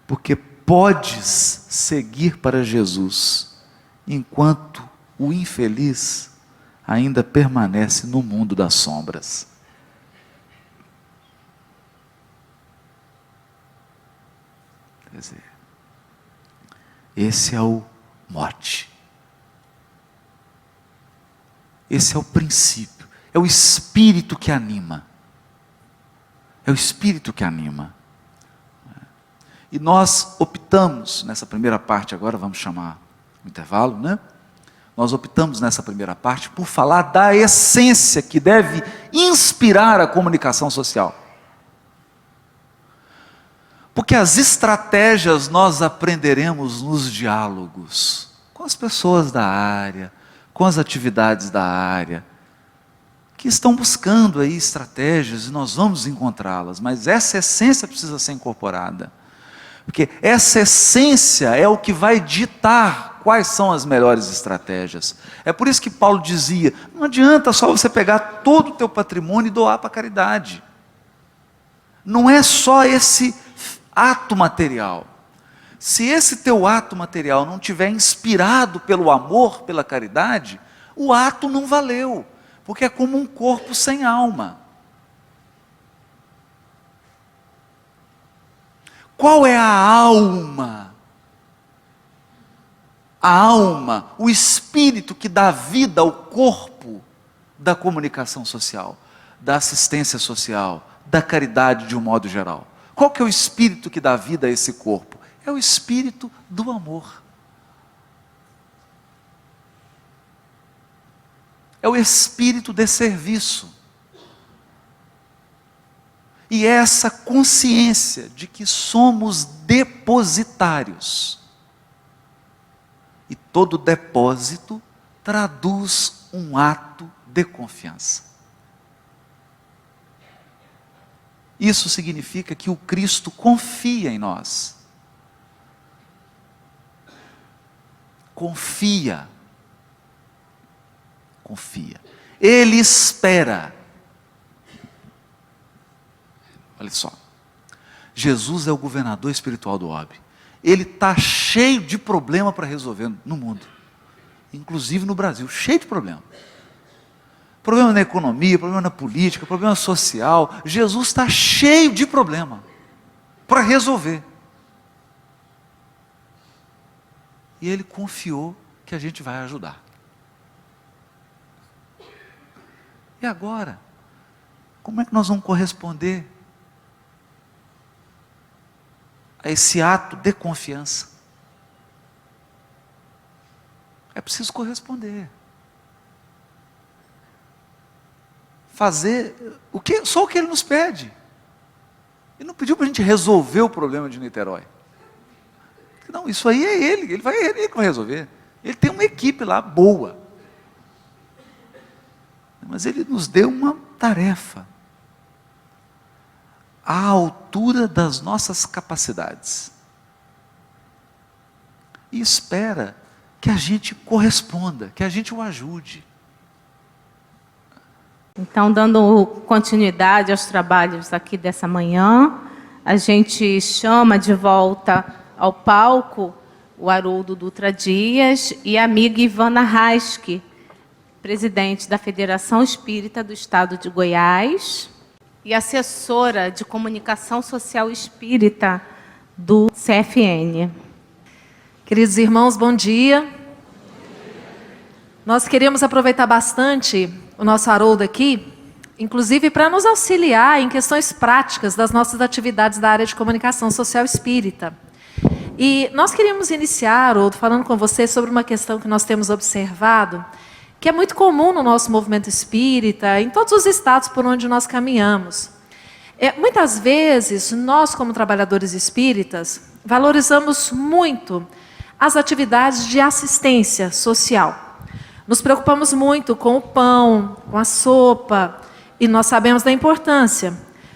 porque podes seguir para Jesus, enquanto o infeliz ainda permanece no mundo das sombras. Quer dizer, esse é o mote. Esse é o princípio. É o Espírito que anima. É o Espírito que anima. E nós optamos, nessa primeira parte agora, vamos chamar o intervalo, né? nós optamos nessa primeira parte por falar da essência que deve inspirar a comunicação social. Porque as estratégias nós aprenderemos nos diálogos, com as pessoas da área, com as atividades da área, que estão buscando aí estratégias e nós vamos encontrá-las, mas essa essência precisa ser incorporada. Porque essa essência é o que vai ditar quais são as melhores estratégias. É por isso que Paulo dizia, não adianta só você pegar todo o teu patrimônio e doar para a caridade. Não é só esse ato material. Se esse teu ato material não tiver inspirado pelo amor, pela caridade, o ato não valeu, porque é como um corpo sem alma. Qual é a alma? A alma, o espírito que dá vida ao corpo da comunicação social, da assistência social, da caridade de um modo geral. Qual que é o espírito que dá vida a esse corpo? É o espírito do amor. É o espírito de serviço. E é essa consciência de que somos depositários. E todo depósito traduz um ato de confiança. Isso significa que o Cristo confia em nós. Confia. Confia. Ele espera. Olha só, Jesus é o governador espiritual do orbe. Ele está cheio de problema para resolver no mundo, inclusive no Brasil, cheio de problema. Problema na economia, problema na política, problema social. Jesus está cheio de problema para resolver. E Ele confiou que a gente vai ajudar. E agora? Como é que nós vamos corresponder a esse ato de confiança? É preciso corresponder. Fazer só o que Ele nos pede. Ele não pediu para a gente resolver o problema de Niterói. Não, isso aí é Ele, ele vai resolver. Ele tem uma equipe lá boa. Mas Ele nos deu uma tarefa. À altura das nossas capacidades. E espera que a gente corresponda, que a gente o ajude. Então, dando continuidade aos trabalhos aqui dessa manhã, a gente chama de volta ao palco o Haroldo Dutra Dias e a amiga Ivana Raschke, presidente da Federação Espírita do Estado de Goiás e assessora de comunicação social espírita do CFN. Queridos irmãos, bom dia. Nós queremos aproveitar bastante o nosso Haroldo aqui, inclusive para nos auxiliar em questões práticas das nossas atividades da área de comunicação social espírita. E nós queríamos iniciar, Haroldo, falando com você sobre uma questão que nós temos observado, que é muito comum no nosso movimento espírita, em todos os estados por onde nós caminhamos. Muitas vezes, nós como trabalhadores espíritas, valorizamos muito as atividades de assistência social. Nos preocupamos muito com o pão, com a sopa, e nós sabemos da importância.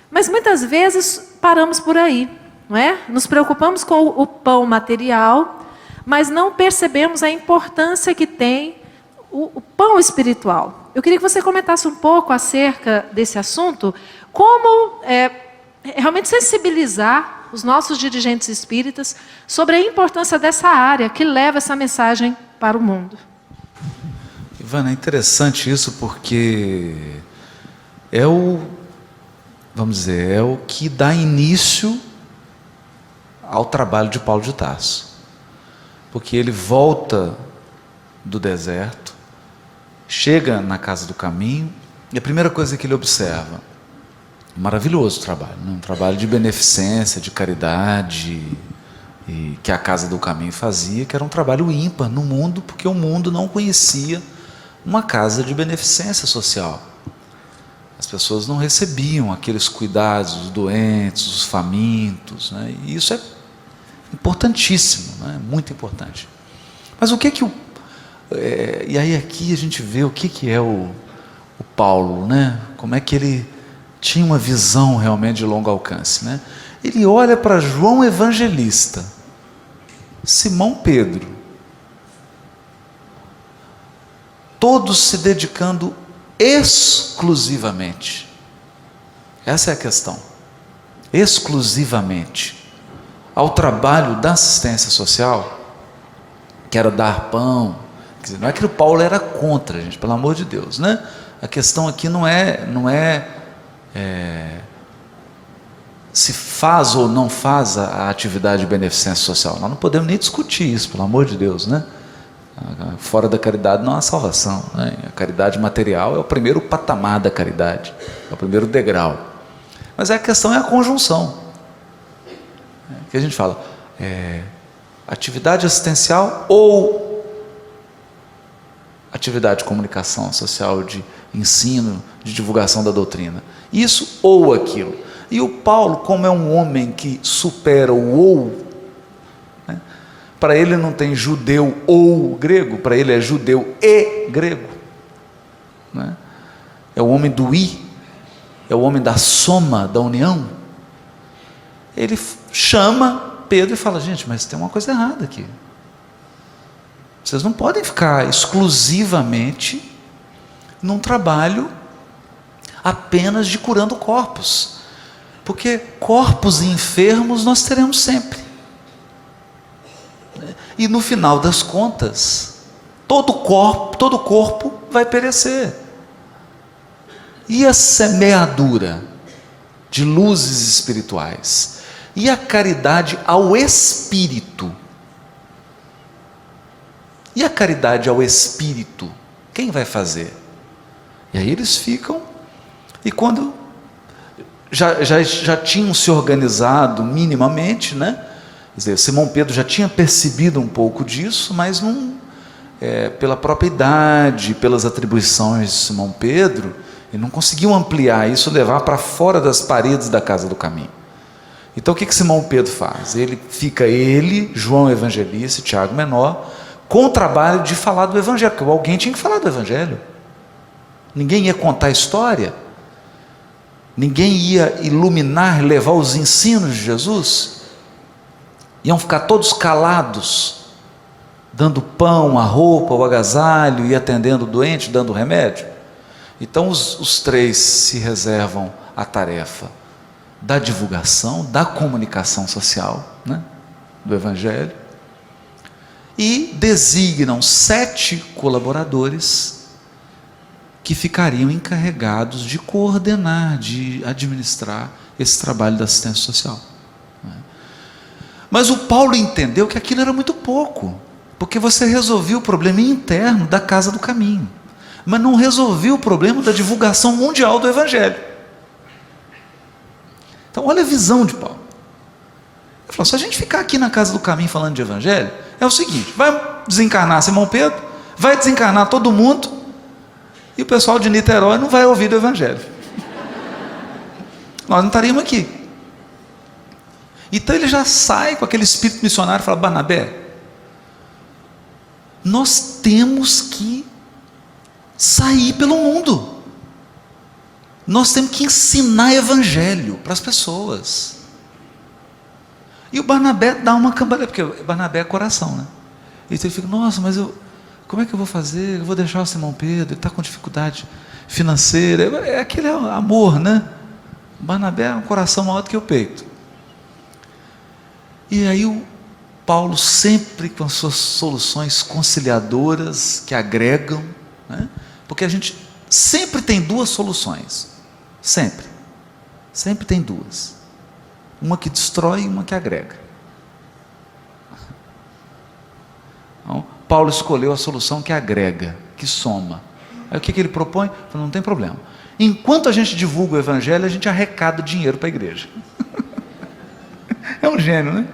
Mas muitas vezes paramos por aí, não é? Nos preocupamos com o pão material, mas não percebemos a importância que tem o pão espiritual. Eu queria que você comentasse um pouco acerca desse assunto, como realmente sensibilizar os nossos dirigentes espíritas sobre a importância dessa área que leva essa mensagem para o mundo. Ivana, é interessante isso porque é o que dá início ao trabalho de Paulo de Tarso. Porque ele volta do deserto, chega na casa do caminho, e a primeira coisa que ele observa, maravilhoso trabalho, né? Um trabalho de beneficência, de caridade, e que a Casa do Caminho fazia, que era um trabalho ímpar no mundo, porque o mundo não conhecia uma casa de beneficência social. As pessoas não recebiam aqueles cuidados dos doentes, dos famintos, né? E isso é importantíssimo, né? Muito importante. Mas o que que e aí aqui a gente vê o que é o Paulo, né? Como é que ele tinha uma visão realmente de longo alcance, né? Ele olha para João Evangelista, Simão Pedro, todos se dedicando exclusivamente. Essa é a questão. Exclusivamente ao trabalho da assistência social, que era dar pão. Quer dizer, não é que o Paulo era contra, gente, pelo amor de Deus, né? A questão aqui não é se faz ou não faz a atividade de beneficência social. Nós não podemos nem discutir isso, pelo amor de Deus, né? Fora da caridade não há salvação, né? A caridade material é o primeiro patamar da caridade, é o primeiro degrau. Mas a questão é a conjunção. Que a gente fala, atividade assistencial ou atividade de comunicação social, de ensino, de divulgação da doutrina. Isso ou aquilo. E o Paulo, como é um homem que supera o ou, né? Para ele não tem judeu ou grego, para ele é judeu e grego, né? É o homem do i, é o homem da soma, da união. Ele chama Pedro e fala, gente, mas tem uma coisa errada aqui. Vocês não podem ficar exclusivamente num trabalho apenas de curando corpos, porque corpos enfermos nós teremos sempre, e no final das contas todo corpo vai perecer, e a semeadura de luzes espirituais e a caridade ao espírito, e a caridade ao espírito, quem vai fazer? E aí eles ficam, e quando já tinham se organizado minimamente, né? Quer dizer, Simão Pedro já tinha percebido um pouco disso, mas não, pela própria idade, pelas atribuições de Simão Pedro, ele não conseguiu ampliar isso, levar para fora das paredes da Casa do Caminho. Então o que Simão Pedro faz? João Evangelista e Tiago Menor, com o trabalho de falar do Evangelho, porque alguém tinha que falar do Evangelho. Ninguém ia contar a história, ninguém ia iluminar, levar os ensinos de Jesus, iam ficar todos calados, dando pão, a roupa, o agasalho, e atendendo o doente, dando remédio. Então os três se reservam a tarefa da divulgação, da comunicação social, né, do Evangelho, e designam 7 colaboradores que ficariam encarregados de coordenar, de administrar esse trabalho da assistência social. Mas o Paulo entendeu que aquilo era muito pouco, porque você resolveu o problema interno da Casa do Caminho, mas não resolveu o problema da divulgação mundial do Evangelho. Então olha a visão de Paulo. Ele falou, se a gente ficar aqui na Casa do Caminho falando de Evangelho, é o seguinte, vai desencarnar Simão Pedro, vai desencarnar todo mundo, e o pessoal de Niterói não vai ouvir do Evangelho. Nós não estaríamos aqui. Então ele já sai com aquele espírito missionário e fala, Barnabé, nós temos que sair pelo mundo. Nós temos que ensinar Evangelho para as pessoas. E o Barnabé dá uma cambalhota, porque o Barnabé é coração, né? E então ele fica, nossa, mas como é que eu vou fazer? Eu vou deixar o Simão Pedro, ele está com dificuldade financeira. É aquele amor, né? O Barnabé é um coração maior do que o peito. E aí o Paulo sempre com as suas soluções conciliadoras, que agregam, né? Porque a gente sempre tem 2 soluções. Sempre tem 2. Uma que destrói e uma que agrega. Então, Paulo escolheu a solução que agrega, que soma. Aí o que ele propõe? Ele falou, não tem problema. Enquanto a gente divulga o Evangelho, a gente arrecada dinheiro para a igreja. É um gênio, né?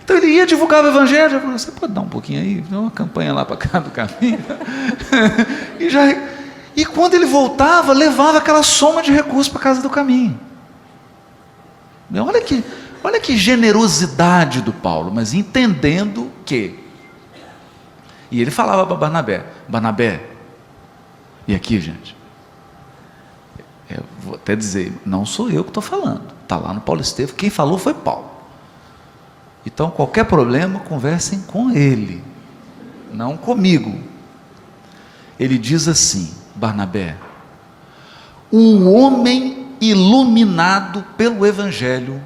Então ele ia divulgar o evangelho. Eu falei, você pode dar um pouquinho aí, dá uma campanha lá para cá do caminho. E quando ele voltava, levava aquela soma de recursos para a casa do caminho. Olha que generosidade do Paulo, mas entendendo que. E ele falava para Barnabé, e aqui, gente, eu vou até dizer, não sou eu que estou falando, está lá no Paulo Estevam, quem falou foi Paulo. Então, qualquer problema, conversem com ele, não comigo. Ele diz assim, Barnabé, o homem iluminado pelo Evangelho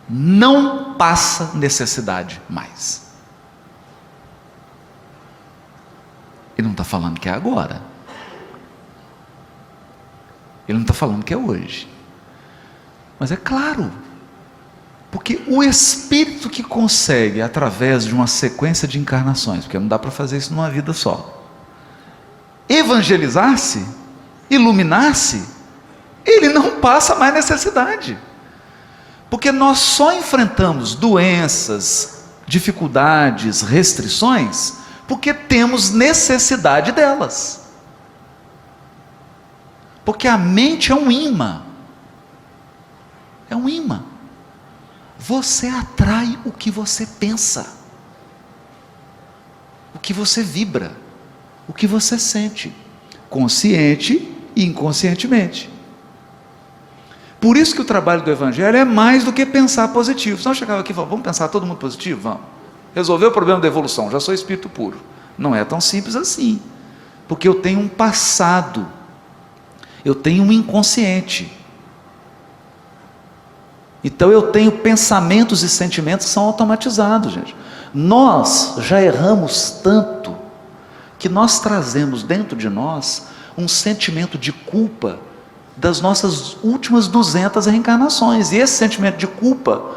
não passa necessidade mais. Ele não está falando que é agora. Ele não está falando que é hoje. Mas é claro, porque o Espírito que consegue, através de uma sequência de encarnações, porque não dá para fazer isso numa vida só, evangelizar-se, iluminar-se, ele não passa mais necessidade. Porque nós só enfrentamos doenças, dificuldades, restrições, porque temos necessidade delas. Porque a mente é um imã. É um imã. Você atrai o que você pensa, o que você vibra, o que você sente, consciente e inconscientemente. Por isso que o trabalho do Evangelho é mais do que pensar positivo. Senão eu chegava aqui e falava, vamos pensar todo mundo positivo? Vamos. Resolver o problema da evolução, já sou espírito puro. Não é tão simples assim. Porque eu tenho um passado, eu tenho um inconsciente. Então eu tenho pensamentos e sentimentos que são automatizados, gente. Nós já erramos tanto, que nós trazemos dentro de nós um sentimento de culpa das nossas últimas 200 reencarnações. E esse sentimento de culpa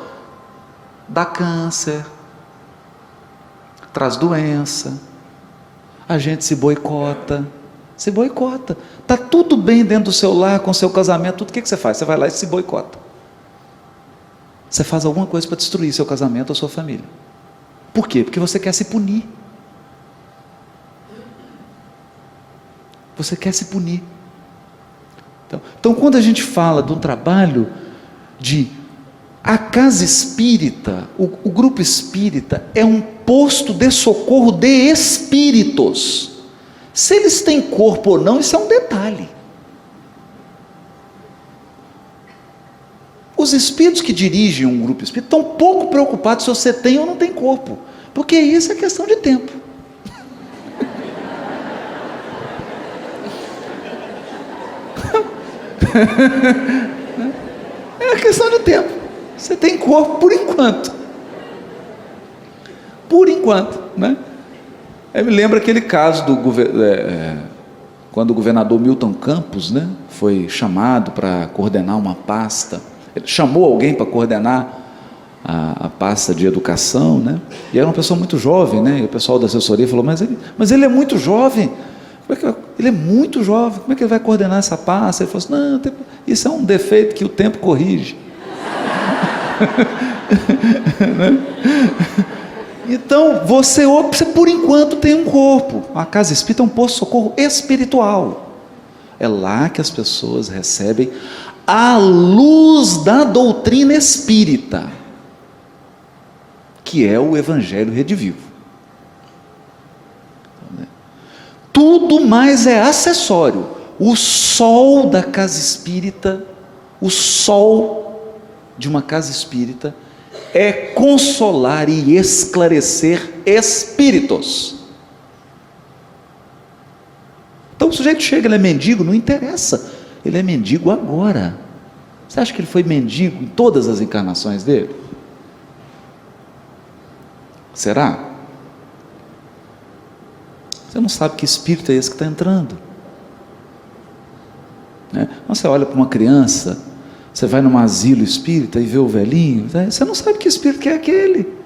dá câncer, traz doença, a gente se boicota. Está tudo bem dentro do seu lar, com o seu casamento, tudo. O que você faz? Você vai lá e se boicota. Você faz alguma coisa para destruir seu casamento ou sua família. Por quê? Porque você quer se punir. Você quer se punir. Então, quando a gente fala do trabalho de a casa espírita, o grupo espírita é um posto de socorro de espíritos. Se eles têm corpo ou não, isso é um detalhe. Os espíritos que dirigem um grupo espírita estão pouco preocupados se você tem ou não tem corpo, porque isso é questão de tempo. É questão de tempo. Você tem corpo por enquanto. Por enquanto, né? Eu me lembro aquele caso do quando o governador Milton Campos, né, foi chamado para coordenar uma pasta. Ele chamou alguém para coordenar a pasta de educação, né? E era uma pessoa muito jovem, né? E o pessoal da assessoria falou, mas ele é muito jovem. Ele é muito jovem, como é que ele vai coordenar essa pasta? Ele falou assim, não, isso é um defeito que o tempo corrige. Então, você por enquanto tem um corpo. A casa espírita é um posto de socorro espiritual. É lá que as pessoas recebem a luz da doutrina espírita, que é o Evangelho redivivo. Tudo mais é acessório. O sol da casa espírita, o sol de uma casa espírita é consolar e esclarecer espíritos. Então o sujeito chega, ele é mendigo, não interessa, ele é mendigo agora. Você acha que ele foi mendigo em todas as encarnações dele? Será? Você não sabe que espírito é esse que está entrando, né? Você olha para uma criança, você vai num asilo espírita e vê o velhinho, você não sabe que espírito que é aquele.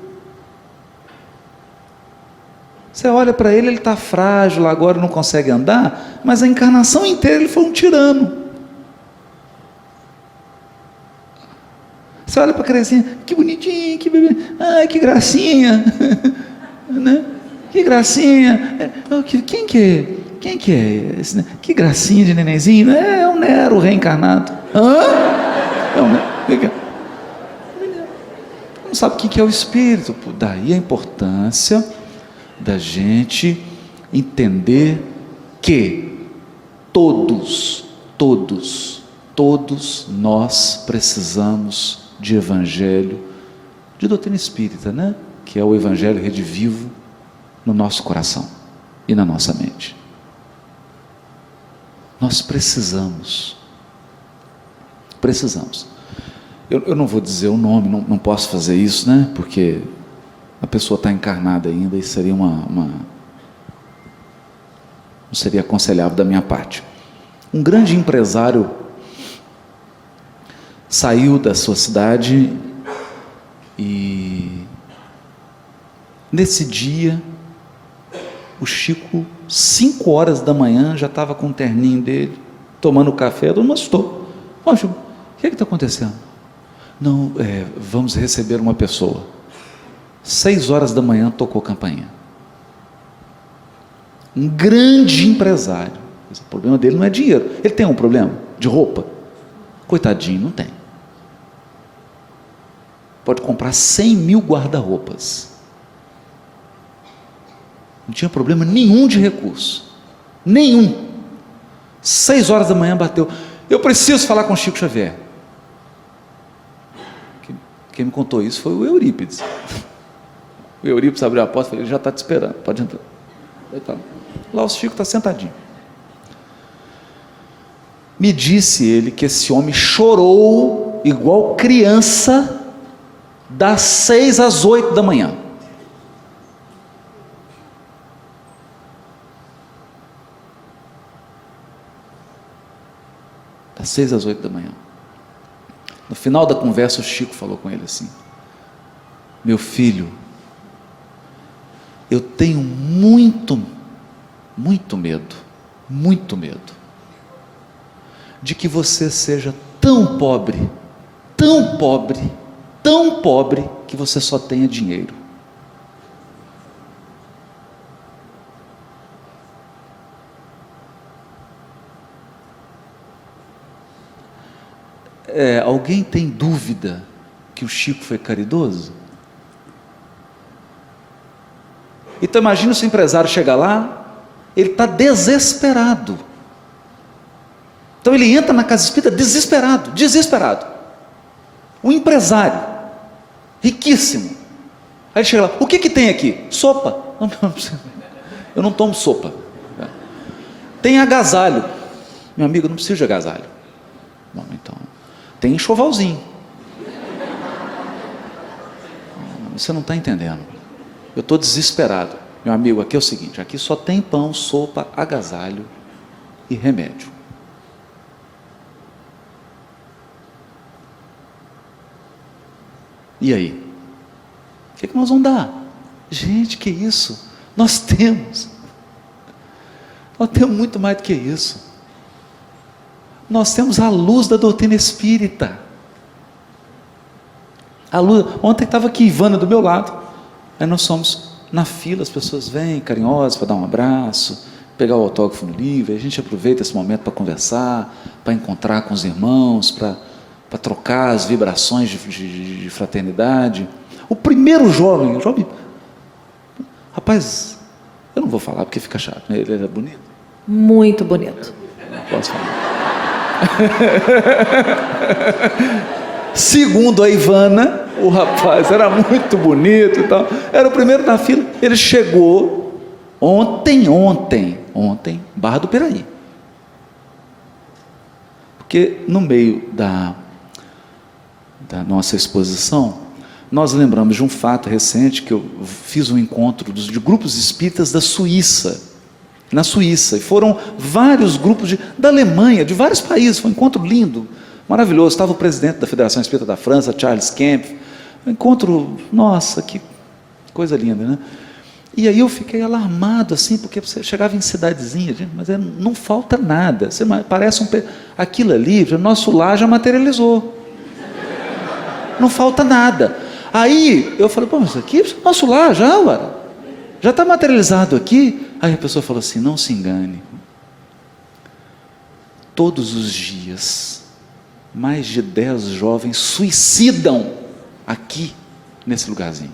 Você olha para ele, ele está frágil, agora não consegue andar, mas a encarnação inteira ele foi um tirano. Você olha para a criancinha, que bonitinho, que bebê, ai, que gracinha, né? Que gracinha. Quem que é esse, né? Que gracinha de nenenzinho? É o Nero reencarnado. Hã? É o Nero. Não sabe o que é o espírito. Daí a importância da gente entender que todos nós precisamos de evangelho, de doutrina espírita, né? Que é o evangelho redivivo no nosso coração e na nossa mente. Nós precisamos. Eu não vou dizer o nome, não posso fazer isso, né? Porque a pessoa está encarnada ainda e seria não seria aconselhável da minha parte. Um grande empresário saiu da sua cidade e nesse dia o Chico, 5 horas da manhã, já estava com o terninho dele, tomando café. Eu não estou. Ó, Chico, o que está acontecendo? Não, vamos receber uma pessoa. 6 horas da manhã tocou campainha. Um grande empresário. O problema dele não é dinheiro. Ele tem um problema de roupa? Coitadinho, não tem. Pode comprar 100 mil guarda-roupas. Não tinha problema nenhum de recurso. Nenhum. 6 horas da manhã bateu. Eu preciso falar com Chico Xavier. Quem me contou isso foi o Eurípides. O Eurípides abriu a porta e falou, ele já está te esperando, pode entrar. Lá o Chico está sentadinho. Me disse ele que esse homem chorou igual criança das 6 às 8 da manhã. Das 6 às 8 da manhã. No final da conversa, o Chico falou com ele assim: meu filho, eu tenho muito medo de que você seja tão pobre, que você só tenha dinheiro. Alguém tem dúvida que o Chico foi caridoso? Então imagina se o empresário chega lá, ele está desesperado. Então ele entra na casa espírita desesperado. Um empresário, riquíssimo. Aí ele chega lá, o que tem aqui? Sopa. Eu não tomo sopa. Tem agasalho. Meu amigo, eu não preciso de agasalho. Bom, então, tem enxovalzinho. Você não está entendendo. Eu estou desesperado. Meu amigo, aqui é o seguinte, aqui só tem pão, sopa, agasalho e remédio. E aí? O que nós vamos dar? Gente, que isso? Nós temos muito mais do que isso. Nós temos a luz da doutrina espírita. A luz. Ontem estava aqui Ivana do meu lado. Aí nós somos na fila, as pessoas vêm carinhosas para dar um abraço, pegar o autógrafo no livro. A gente aproveita esse momento para conversar, para encontrar com os irmãos, para trocar as vibrações de fraternidade. O primeiro jovem, rapaz, eu não vou falar porque fica chato, né? Ele era bonito? Muito bonito. Não posso falar. Segundo a Ivana, o rapaz era muito bonito e tal, era o primeiro da fila. Ele chegou ontem, Barra do Piraí, porque no meio da nossa exposição, nós lembramos de um fato recente, que eu fiz um encontro de grupos espíritas da Suíça, na Suíça, e foram vários grupos da Alemanha, de vários países. Foi um encontro lindo, maravilhoso. Estava o presidente da Federação Espírita da França, Charles Kempf. Um encontro, nossa, que coisa linda, né? E aí eu fiquei alarmado, assim, porque você chegava em cidadezinha, mas não falta nada. Você parece aquilo ali, nosso lar já materializou. não falta nada. Aí eu falei, pô, mas aqui é nosso lar já, ué. Já está materializado aqui. Aí a pessoa falou assim, não se engane. Todos os dias, mais de 10 jovens suicidam aqui, nesse lugarzinho.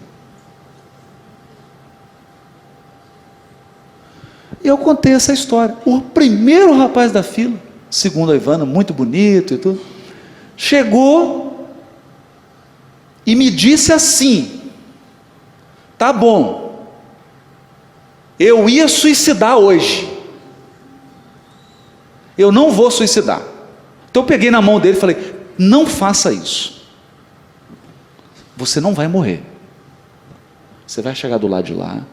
E eu contei essa história. O primeiro rapaz da fila, segundo a Ivana, muito bonito e tudo, chegou e me disse assim, tá bom, eu ia suicidar hoje, eu não vou suicidar. Então eu peguei na mão dele e falei, não faça isso, você não vai morrer, você vai chegar do lado de lá,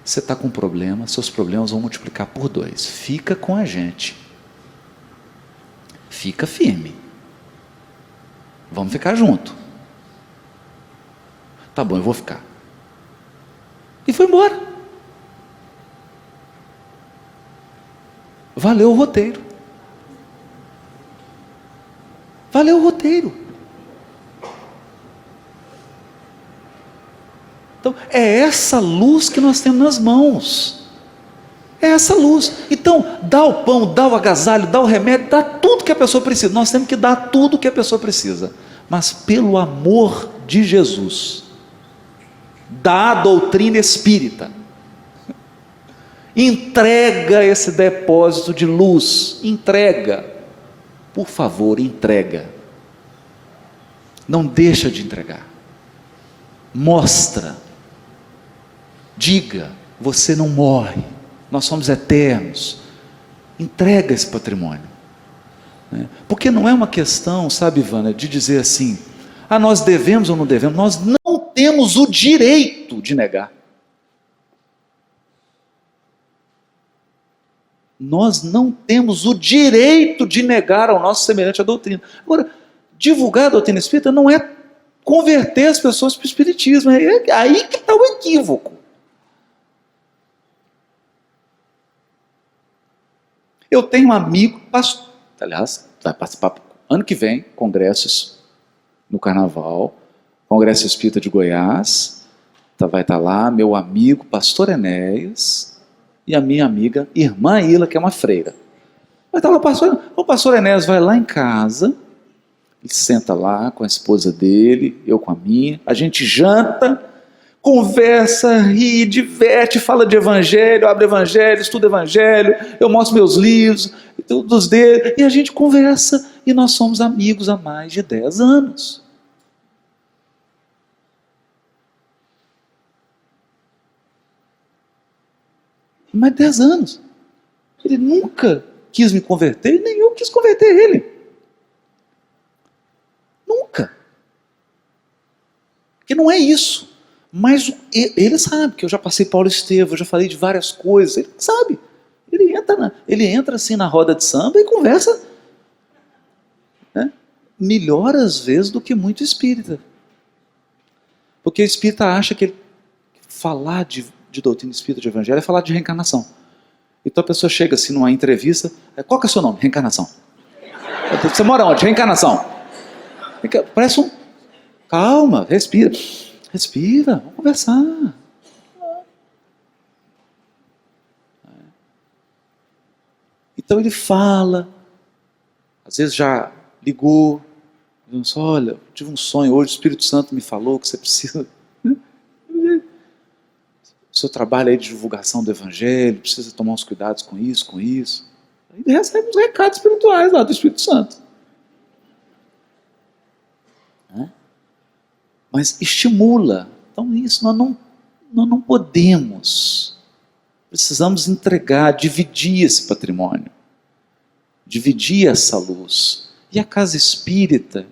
você está com um problema, seus problemas vão multiplicar por 2, fica com a gente, fica firme, vamos ficar junto. Tá bom, eu vou ficar. E foi embora. Valeu o roteiro. Valeu o roteiro. Então, é essa luz que nós temos nas mãos. É essa luz. Então, dá o pão, dá o agasalho, dá o remédio, dá tudo que a pessoa precisa. Nós temos que dar tudo que a pessoa precisa. Mas pelo amor de Jesus, dá a doutrina espírita. Entrega esse depósito de luz. Entrega. Por favor, entrega. Não deixa de entregar. Mostra. Diga, você não morre. Nós somos eternos. Entrega esse patrimônio. Porque não é uma questão, sabe, Ivana, de dizer assim, nós devemos ou não devemos. Nós não temos o direito de negar. Nós não temos o direito de negar ao nosso semelhante a doutrina. Agora, divulgar a doutrina espírita não é converter as pessoas para o espiritismo. É aí que está o equívoco. Eu tenho um amigo, pastor, aliás, vai participar ano que vem, congressos no Carnaval, Congresso Espírita de Goiás, vai estar lá meu amigo, pastor Enéas, e a minha amiga, irmã Ila, que é uma freira. Vai estar lá o pastor Enéas vai lá em casa, ele senta lá com a esposa dele, eu com a minha, a gente janta, conversa, ri, diverte, fala de evangelho, abre evangelho, estuda evangelho, eu mostro meus livros, dos dele, e a gente conversa, e nós somos amigos há mais de 10 anos. Mais de 10 anos. Ele nunca quis me converter, nem eu quis converter ele. Nunca. Porque não é isso. Mas ele sabe que eu já passei Paulo Estevam, eu já falei de várias coisas, ele sabe. Ele entra assim na roda de samba e conversa, né, melhor às vezes do que muito espírita. Porque o espírita acha que falar de doutrina espírita, de evangelho, é falar de reencarnação. Então a pessoa chega assim numa entrevista, qual que é o seu nome? Reencarnação. Você mora onde? Reencarnação. Parece um... Calma, respira. Respira, vamos conversar. Então ele fala, às vezes já ligou, diz, olha, tive um sonho hoje, o Espírito Santo me falou que você precisa... O seu trabalho aí de divulgação do Evangelho, precisa tomar uns cuidados com isso, com isso. Aí ele recebe uns recados espirituais lá do Espírito Santo. Mas estimula. Então isso, nós não podemos. Precisamos entregar, dividir esse patrimônio. Dividir essa luz. E a casa espírita,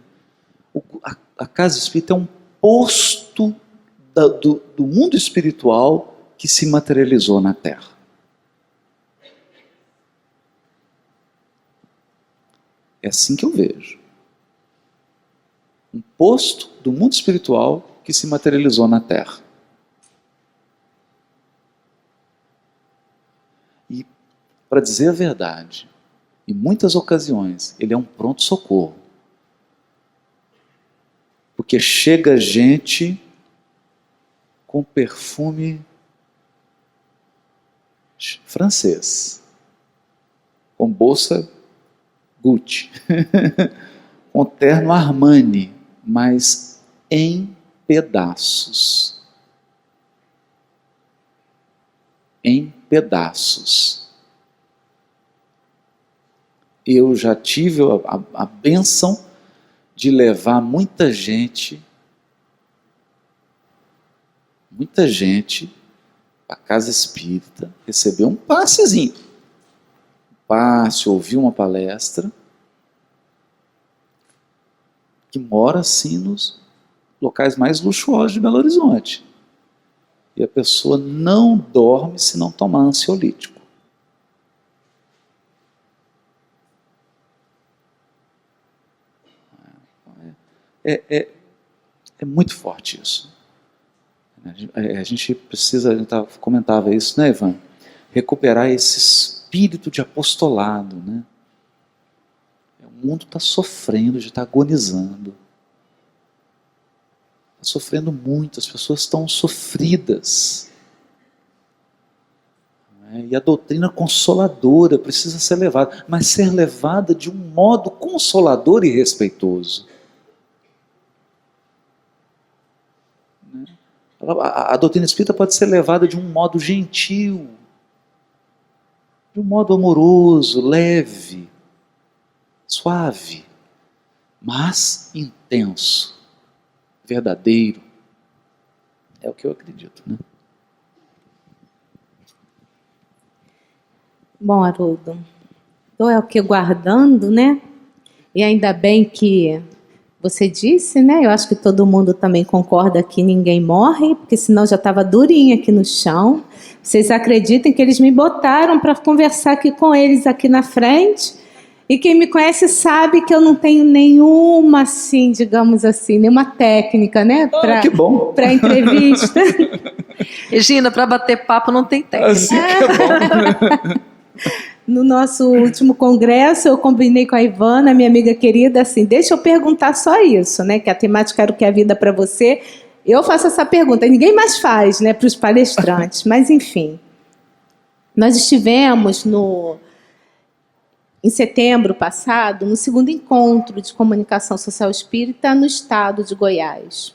a casa espírita é um posto do mundo espiritual que se materializou na Terra. É assim que eu vejo. Um posto do mundo espiritual que se materializou na Terra. E, para dizer a verdade, em muitas ocasiões, ele é um pronto-socorro. Porque chega gente com perfume francês, com bolsa Gucci, com terno Armani, mas em pedaços. Em pedaços. Eu já tive a bênção de levar muita gente para a casa espírita, receber um passezinho. Um passe, ouvir uma palestra, que mora assim nos locais mais luxuosos de Belo Horizonte. E a pessoa não dorme se não tomar ansiolítico. É muito forte isso. A gente precisa, comentava isso, né, Ivan? Recuperar esse espírito de apostolado, né? O mundo está sofrendo, já está agonizando. Está sofrendo muito, as pessoas estão sofridas. E a doutrina consoladora precisa ser levada, mas ser levada de um modo consolador e respeitoso. A doutrina espírita pode ser levada de um modo gentil, de um modo amoroso, leve, suave, mas intenso, verdadeiro. É o que eu acredito, né? Bom, Haroldo, estou aqui guardando, né? E ainda bem que você disse, né? Eu acho que todo mundo também concorda que ninguém morre, porque senão já estava durinha aqui no chão. Vocês acreditem que eles me botaram para conversar aqui com eles aqui na frente. E quem me conhece sabe que eu não tenho nenhuma, assim, digamos assim, nenhuma técnica, né? Que bom! Para entrevista. Regina, para bater papo não tem técnica. Assim que é bom. No nosso último congresso, eu combinei com a Ivana, minha amiga querida, assim, deixa eu perguntar só isso, né? Que a temática era o que é a vida para você. Eu faço essa pergunta, ninguém mais faz, né? Para os palestrantes, mas enfim. Nós estivemos em setembro passado, no segundo encontro de comunicação social espírita no estado de Goiás.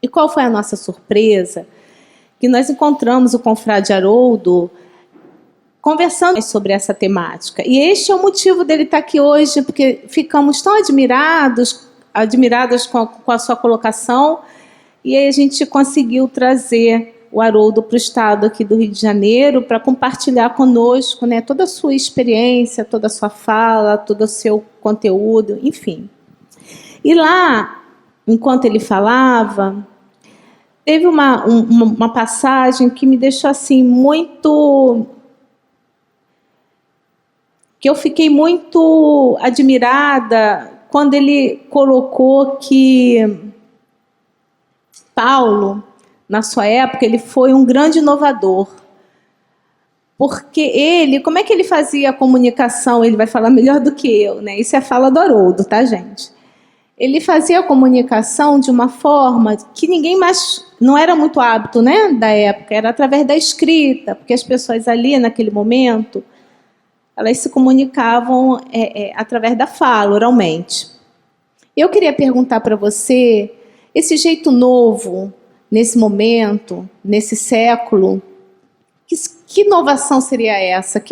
E qual foi a nossa surpresa? Que nós encontramos o confrade Haroldo conversando sobre essa temática. E este é o motivo dele estar aqui hoje, porque ficamos tão admiradas com a sua colocação, e aí a gente conseguiu trazer o Haroldo para o estado aqui do Rio de Janeiro para compartilhar conosco, né, toda a sua experiência, toda a sua fala, todo o seu conteúdo, enfim. E lá, enquanto ele falava, teve uma passagem que me deixou assim muito... que eu fiquei muito admirada quando ele colocou que Paulo, na sua época, ele foi um grande inovador. Porque ele, como é que ele fazia a comunicação? Ele vai falar melhor do que eu, né? Isso é a fala do Haroldo, tá, gente? Ele fazia a comunicação de uma forma que ninguém mais... não era muito hábito, né, da época, era através da escrita, porque as pessoas ali, naquele momento... elas se comunicavam através da fala, oralmente. Eu queria perguntar para você, esse jeito novo, nesse momento, nesse século, que inovação seria essa?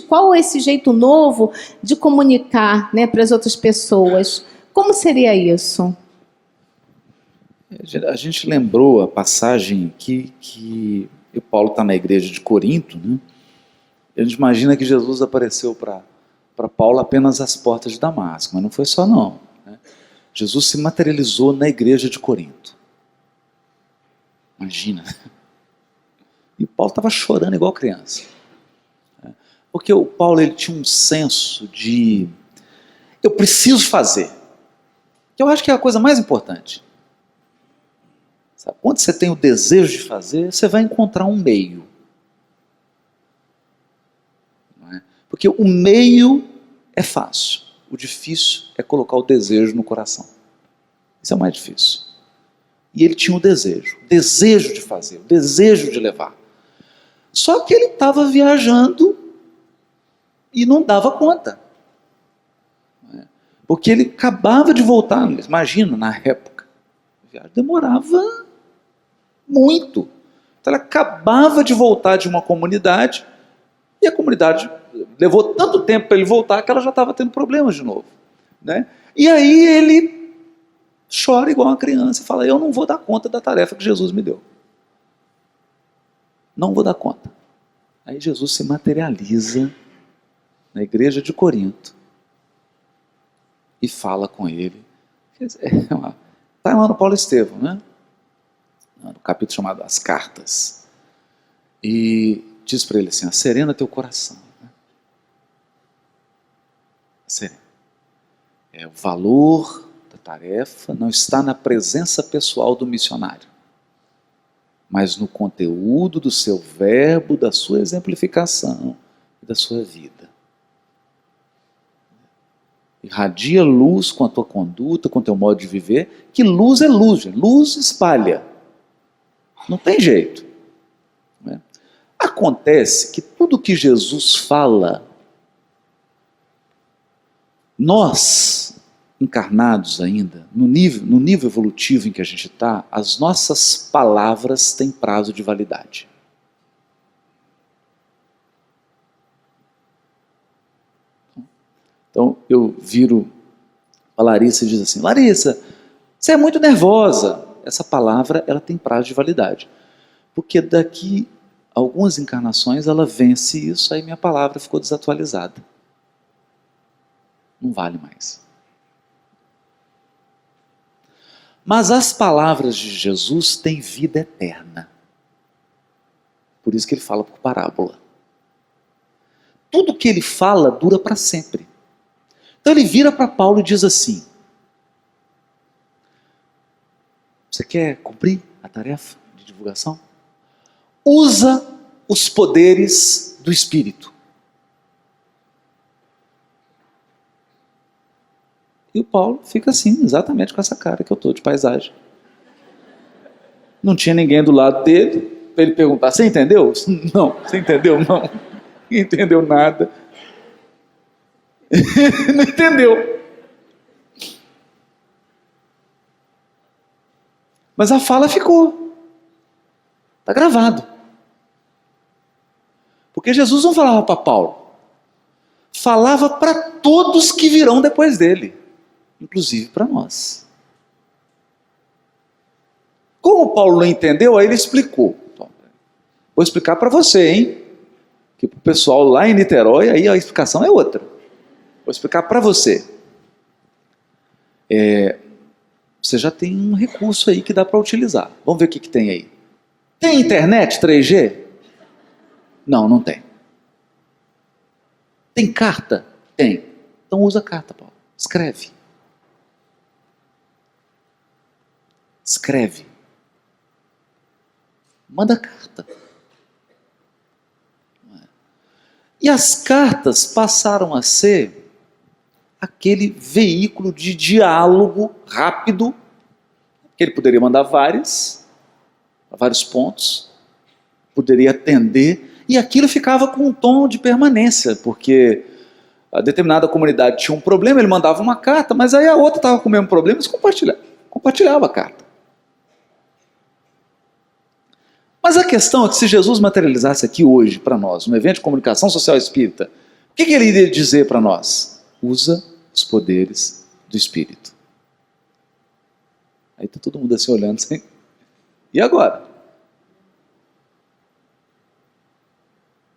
Qual é esse jeito novo de comunicar, né, para as outras pessoas? Como seria isso? A gente lembrou a passagem que o Paulo está na igreja de Corinto, né? A gente imagina que Jesus apareceu para Paulo apenas às portas de Damasco, mas não foi só não, né? Jesus se materializou na igreja de Corinto. Imagina. E Paulo estava chorando igual criança. Porque o Paulo ele tinha um senso de... eu preciso fazer. Que eu acho que é a coisa mais importante. Sabe? Quando você tem o desejo de fazer, você vai encontrar um meio. Porque o meio é fácil, o difícil é colocar o desejo no coração. Isso é o mais difícil. E ele tinha o desejo de fazer, o desejo de levar. Só que ele estava viajando e não dava conta. Porque ele acabava de voltar, imagina, na época, a viagem demorava muito. Então ele acabava de voltar de uma comunidade e a comunidade levou tanto tempo para ele voltar que ela já estava tendo problemas de novo. Né? E aí ele chora igual uma criança e fala, eu não vou dar conta da tarefa que Jesus me deu. Não vou dar conta. Aí Jesus se materializa na igreja de Corinto e fala com ele. Está lá no Paulo Estevão, né? No capítulo chamado As Cartas. E diz para ele assim, serena teu coração. Né? Serena. O valor da tarefa não está na presença pessoal do missionário, mas no conteúdo do seu verbo, da sua exemplificação e da sua vida. Irradia luz com a tua conduta, com o teu modo de viver, que luz é luz, gente. Luz espalha. Não tem jeito. Né? Acontece que tudo que Jesus fala, nós, encarnados ainda, no nível evolutivo em que a gente está, as nossas palavras têm prazo de validade. Então eu viro a Larissa e diz assim, Larissa, você é muito nervosa. Essa palavra ela tem prazo de validade. Porque daqui a algumas encarnações ela vence isso, aí minha palavra ficou desatualizada. Não vale mais. Mas as palavras de Jesus têm vida eterna. Por isso que ele fala por parábola. Tudo que ele fala dura para sempre. Então ele vira para Paulo e diz assim, você quer cumprir a tarefa de divulgação? Usa os poderes do Espírito. E o Paulo fica assim, exatamente com essa cara que eu estou de paisagem. Não tinha ninguém do lado dele, para ele perguntar, você entendeu? Não, você entendeu? Não, não entendeu nada. Não entendeu. Mas a fala ficou. Está gravado. Porque Jesus não falava para Paulo. Falava para todos que virão depois dele. Inclusive para nós. Como Paulo não entendeu, aí ele explicou. Então, vou explicar para você, hein? Que para o pessoal lá em Niterói, aí a explicação é outra. Vou explicar para você. Você já tem um recurso aí que dá para utilizar. Vamos ver o que tem aí. Tem internet 3G? Não, não tem. Tem carta? Tem. Então usa carta, Paulo. Escreve. Escreve. Manda carta. E as cartas passaram a ser aquele veículo de diálogo rápido, que ele poderia mandar vários pontos, poderia atender, e aquilo ficava com um tom de permanência, porque a determinada comunidade tinha um problema, ele mandava uma carta, mas aí a outra estava com o mesmo problema, eles compartilhava a carta. Mas a questão é que se Jesus materializasse aqui hoje para nós, no evento de comunicação social espírita, o que ele iria dizer para nós? Usa os poderes do Espírito. Aí está todo mundo assim olhando assim. E agora?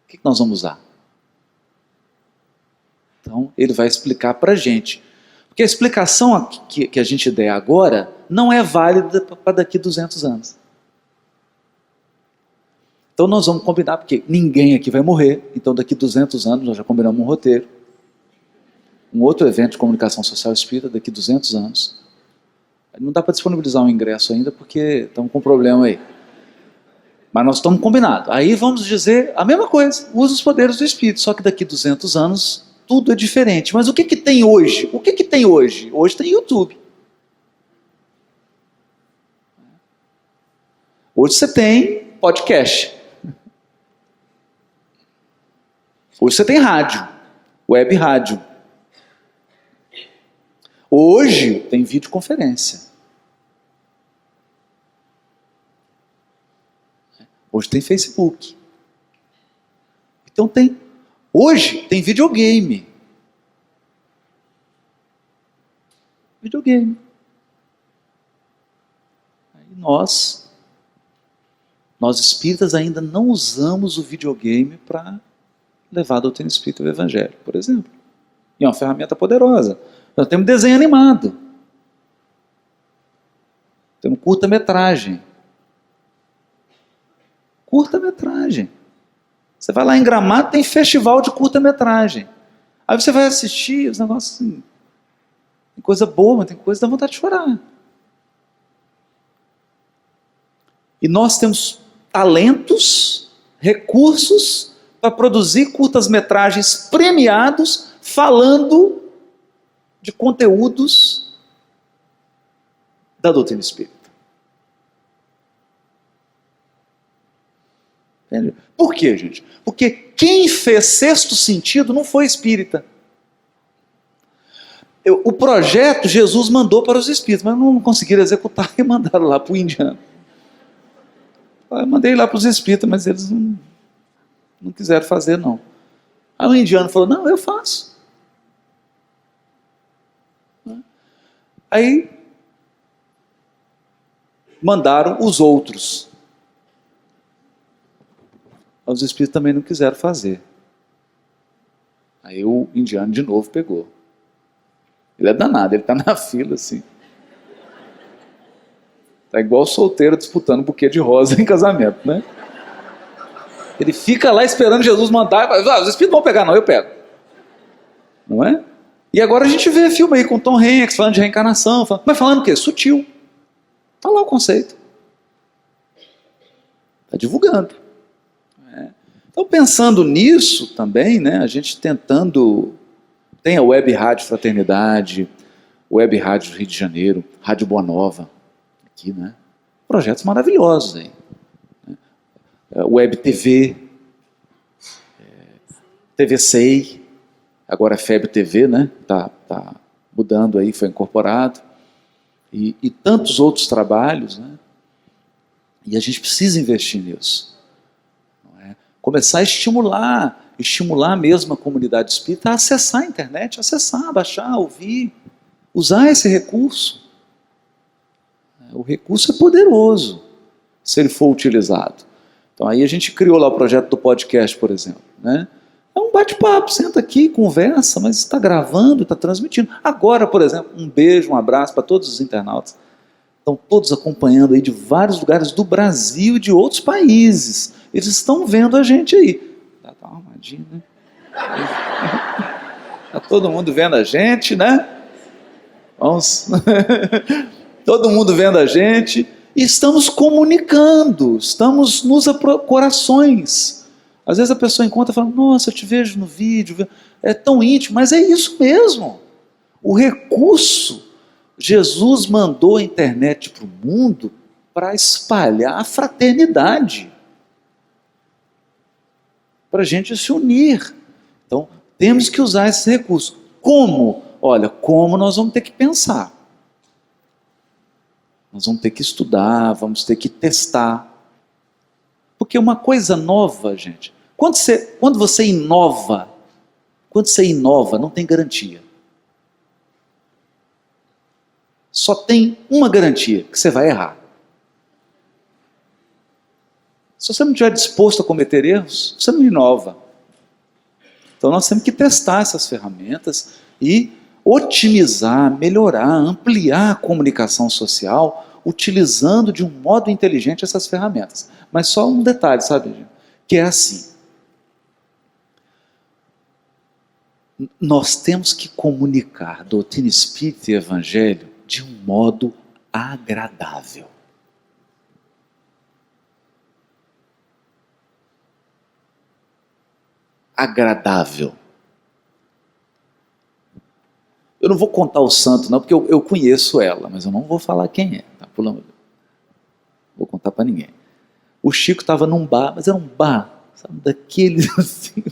O que nós vamos usar? Então ele vai explicar para a gente. Porque a explicação que a gente der agora não é válida para daqui 200 anos. Então nós vamos combinar, porque ninguém aqui vai morrer, então daqui 200 anos nós já combinamos um roteiro. Um outro evento de comunicação social espírita daqui 200 anos. Não dá para disponibilizar um ingresso ainda, porque estamos com um problema aí. Mas nós estamos combinados. Aí vamos dizer a mesma coisa, usa os poderes do Espírito, só que daqui 200 anos tudo é diferente. Mas o que tem hoje? O que tem hoje? Hoje tem YouTube. Hoje você tem podcast. Hoje você tem rádio, web rádio. Hoje tem videoconferência. Hoje tem Facebook. Então hoje tem videogame. Videogame. Aí nós espíritas ainda não usamos o videogame para levar a doutrina espírita do Evangelho, por exemplo. E é uma ferramenta poderosa. Nós temos desenho animado. Temos curta-metragem. Curta-metragem. Você vai lá em Gramado, tem festival de curta-metragem. Aí você vai assistir os negócios assim. Tem coisa boa, mas tem coisa que dá vontade de chorar. E nós temos talentos, recursos para produzir curtas-metragens premiados falando de conteúdos da doutrina espírita. Entende? Por quê, gente? Porque quem fez Sexto Sentido não foi espírita. O projeto Jesus mandou para os espíritas, mas não conseguiram executar e mandaram lá para o indiano. Eu mandei lá para os espíritas, mas eles não quiseram fazer, não. Aí o indiano falou, não, eu faço. Aí mandaram os outros. Os espíritos também não quiseram fazer. Aí o indiano de novo pegou. Ele é danado, ele está na fila assim. Está igual solteiro disputando buquê de rosa em casamento, né? Ele fica lá esperando Jesus mandar. Os espíritos vão pegar, não, eu pego. Não é? E agora a gente vê filme aí com Tom Hanks falando de reencarnação, mas falando o quê? Sutil. Está lá o conceito. Está divulgando. Então, pensando nisso também, né, a gente tentando... Tem a Web Rádio Fraternidade, Web Rádio Rio de Janeiro, Rádio Boa Nova, aqui, né? Projetos maravilhosos aí. Web TV, TV SEI, agora é FEB TV, né? Tá mudando aí, foi incorporado. E tantos outros trabalhos, né? E a gente precisa investir nisso. Começar a estimular mesmo a comunidade espírita a acessar a internet, acessar, baixar, ouvir, usar esse recurso. O recurso é poderoso, se ele for utilizado. Então aí a gente criou lá o projeto do podcast, por exemplo. Né? É um bate-papo, senta aqui, conversa, mas está gravando, está transmitindo. Agora, por exemplo, um beijo, um abraço para todos os internautas. Estão todos acompanhando aí de vários lugares do Brasil e de outros países. Eles estão vendo a gente aí. Tá arrumadinho, né? Está todo mundo vendo a gente, né? Vamos. Todo mundo vendo a gente. E estamos comunicando, estamos nos corações. Às vezes a pessoa encontra e fala, nossa, eu te vejo no vídeo, é tão íntimo, mas é isso mesmo. O recurso, Jesus mandou a internet para o mundo para espalhar a fraternidade. Para a gente se unir. Então, temos que usar esse recurso. Como? Olha, como nós vamos ter que pensar. Nós vamos ter que estudar, vamos ter que testar. Porque uma coisa nova, gente, quando você inova, não tem garantia. Só tem uma garantia, que você vai errar. Se você não estiver disposto a cometer erros, você não inova. Então nós temos que testar essas ferramentas e otimizar, melhorar, ampliar a comunicação social, utilizando de um modo inteligente essas ferramentas. Mas só um detalhe, sabe, que é assim. Nós temos que comunicar doutrina espírita e evangelho de um modo agradável. Agradável. Eu não vou contar o santo, não, porque eu conheço ela, mas eu não vou falar quem é. Tá? Vou contar para ninguém. O Chico estava num bar, mas era um bar, sabe, daqueles assim,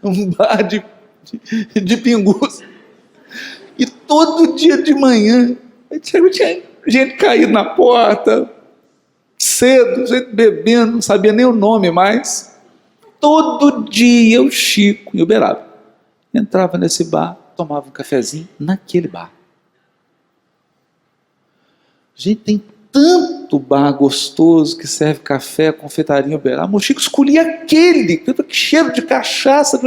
um bar de pingus. E todo dia de manhã, tinha gente caído na porta, cedo, gente bebendo, não sabia nem o nome mais. Todo dia o Chico e o Beraba entrava nesse bar, tomava um cafezinho naquele bar. Gente, tem tanto bar gostoso que serve café, confeitaria, Uberaba. O Chico escolhia aquele, que cheiro de cachaça.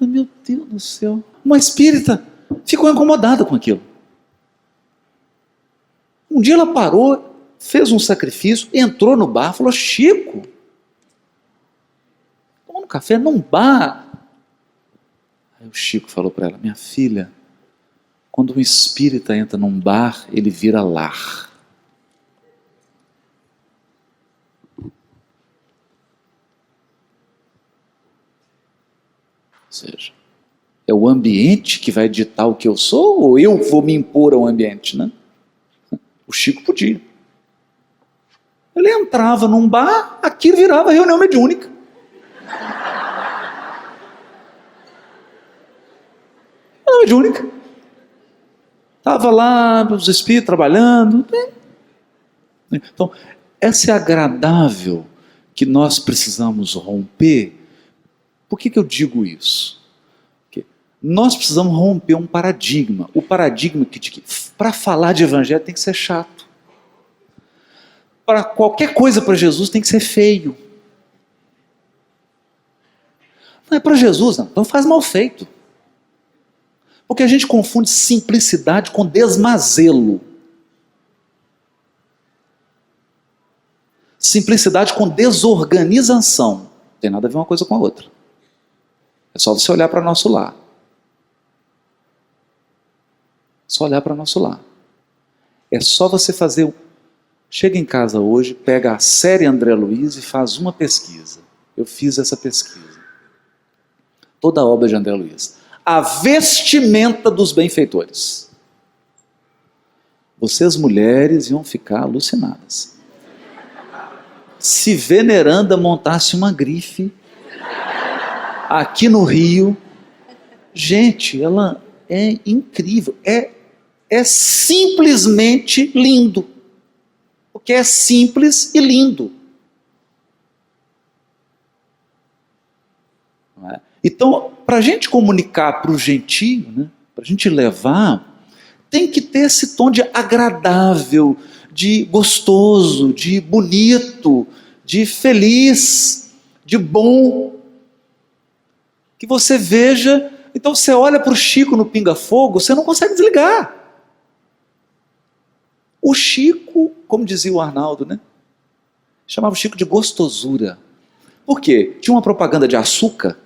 Meu Deus do céu. Uma espírita ficou incomodada com aquilo. Um dia ela parou, fez um sacrifício, entrou no bar, falou: Chico, tomando café num bar. Aí o Chico falou para ela: minha filha, quando um espírita entra num bar, ele vira lar. Ou seja, é o ambiente que vai ditar o que eu sou, ou eu vou me impor ao ambiente, né? O Chico podia. Ele entrava num bar, aquilo virava reunião mediúnica. Reunião mediúnica. Estava lá, os espíritos trabalhando. Então, essa é agradável que nós precisamos romper. Por que eu digo isso? Porque nós precisamos romper um paradigma. O paradigma que para falar de evangelho tem que ser chato. Para qualquer coisa para Jesus tem que ser feio. Não é para Jesus, não. Então faz mal feito. Porque a gente confunde simplicidade com desmazelo. Simplicidade com desorganização. Não tem nada a ver uma coisa com a outra. É só você olhar para nosso lar. Só olhar para nosso lar. É só você fazer... Chega em casa hoje, pega a série André Luiz e faz uma pesquisa. Eu fiz essa pesquisa. Toda a obra de André Luiz. A vestimenta dos benfeitores. Vocês mulheres iam ficar alucinadas. Se Veneranda montasse uma grife aqui no Rio, gente, ela é incrível. É simplesmente lindo. Porque é simples e lindo. Não é? Então, para a gente comunicar para o gentio, né, para a gente levar, tem que ter esse tom de agradável, de gostoso, de bonito, de feliz, de bom. Que você veja... Então você olha para o Chico no Pinga Fogo, você não consegue desligar. O Chico, como dizia o Arnaldo, né? Chamava o Chico de gostosura. Por quê? Tinha uma propaganda de açúcar.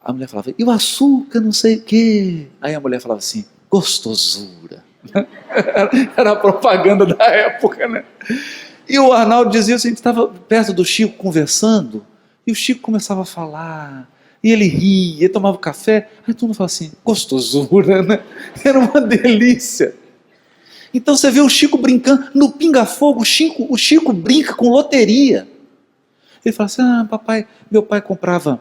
A mulher falava: e o açúcar não sei o quê. Aí a mulher falava assim: gostosura. Era a propaganda da época, né? E o Arnaldo dizia assim: a gente estava perto do Chico conversando, e o Chico começava a falar, e ele ria, ele tomava café, aí todo mundo falava assim: gostosura, né? Era uma delícia. Então você vê o Chico brincando, no Pinga Fogo, o Chico brinca com loteria. Ele fala assim: papai, meu pai comprava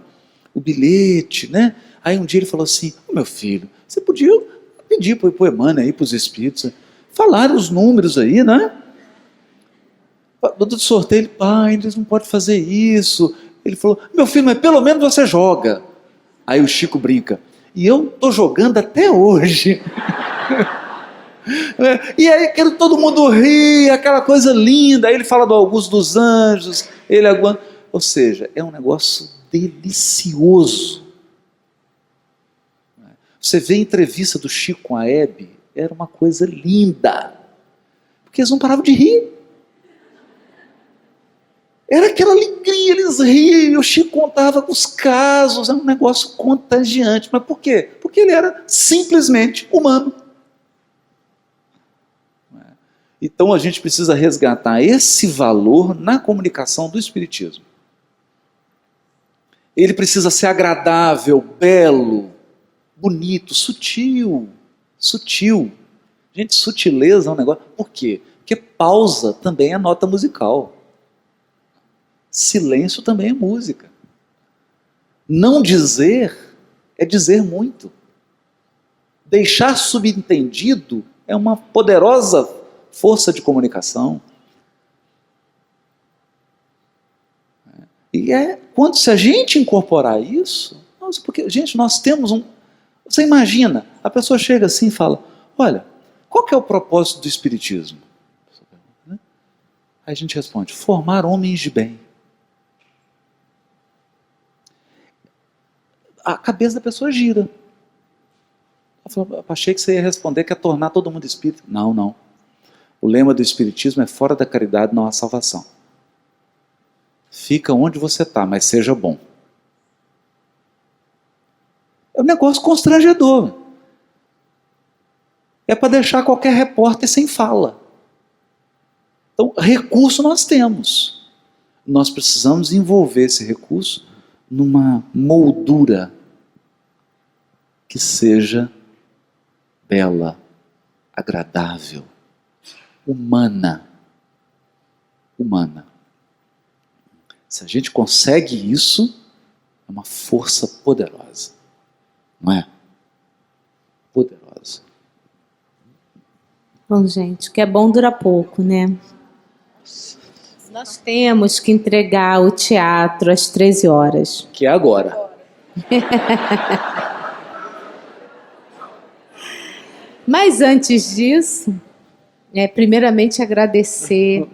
o bilhete, né? Aí um dia ele falou assim: meu filho, você podia pedir para o Emmanuel aí, para os espíritos, falar os números aí, né? Do sorteio, ele: pai, eles não podem fazer isso. Ele falou: meu filho, mas pelo menos você joga. Aí o Chico brinca: e eu estou jogando até hoje. E aí todo mundo ri, aquela coisa linda. Aí ele fala do Augusto dos Anjos, ou seja, é um negócio delicioso. Você vê a entrevista do Chico com a Hebe, era uma coisa linda, porque eles não paravam de rir. Era aquela alegria, eles riam, o Chico contava os casos, era um negócio contagiante. Mas por quê? Porque ele era simplesmente humano. Então a gente precisa resgatar esse valor na comunicação do Espiritismo. Ele precisa ser agradável, belo, bonito, sutil. Sutil. Gente, sutileza é um negócio... Por quê? Porque pausa também é nota musical. Silêncio também é música. Não dizer é dizer muito. Deixar subentendido é uma poderosa força de comunicação. E quando se a gente incorporar isso, nossa, porque, gente, nós temos um... Você imagina, a pessoa chega assim e fala, olha, qual que é o propósito do Espiritismo? Aí a gente responde, formar homens de bem. A cabeça da pessoa gira. Ela falou, achei que você ia responder que é tornar todo mundo espírita. Não, não. O lema do Espiritismo é fora da caridade não há salvação. Fica onde você está, mas seja bom. É um negócio constrangedor. É para deixar qualquer repórter sem fala. Então, recurso nós temos. Nós precisamos envolver esse recurso numa moldura que seja bela, agradável, humana. Humana. Se a gente consegue isso, é uma força poderosa. Não é? Poderosa. Bom, gente, o que é bom dura pouco, né? Nós temos que entregar o teatro às 13 horas. Que é agora. Mas antes disso, primeiramente agradecer.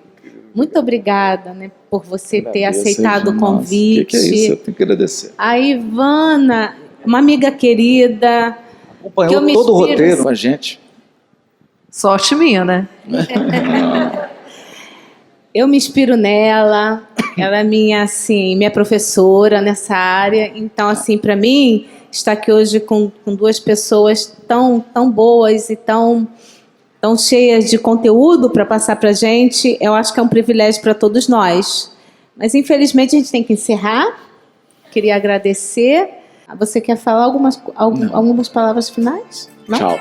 Muito obrigada, né, por você ter aceitado o convite. Que é isso? Eu tenho que agradecer. A Ivana, uma amiga querida. Acompanhou todo o roteiro com a gente. Sorte minha, né? Eu me inspiro nela. Ela é minha professora nessa área. Então, assim, para mim, estar aqui hoje com duas pessoas tão boas e tão cheias de conteúdo para passar para a gente, eu acho que é um privilégio para todos nós. Mas, infelizmente, a gente tem que encerrar. Queria agradecer. Você quer falar algumas palavras finais? Não? Tchau.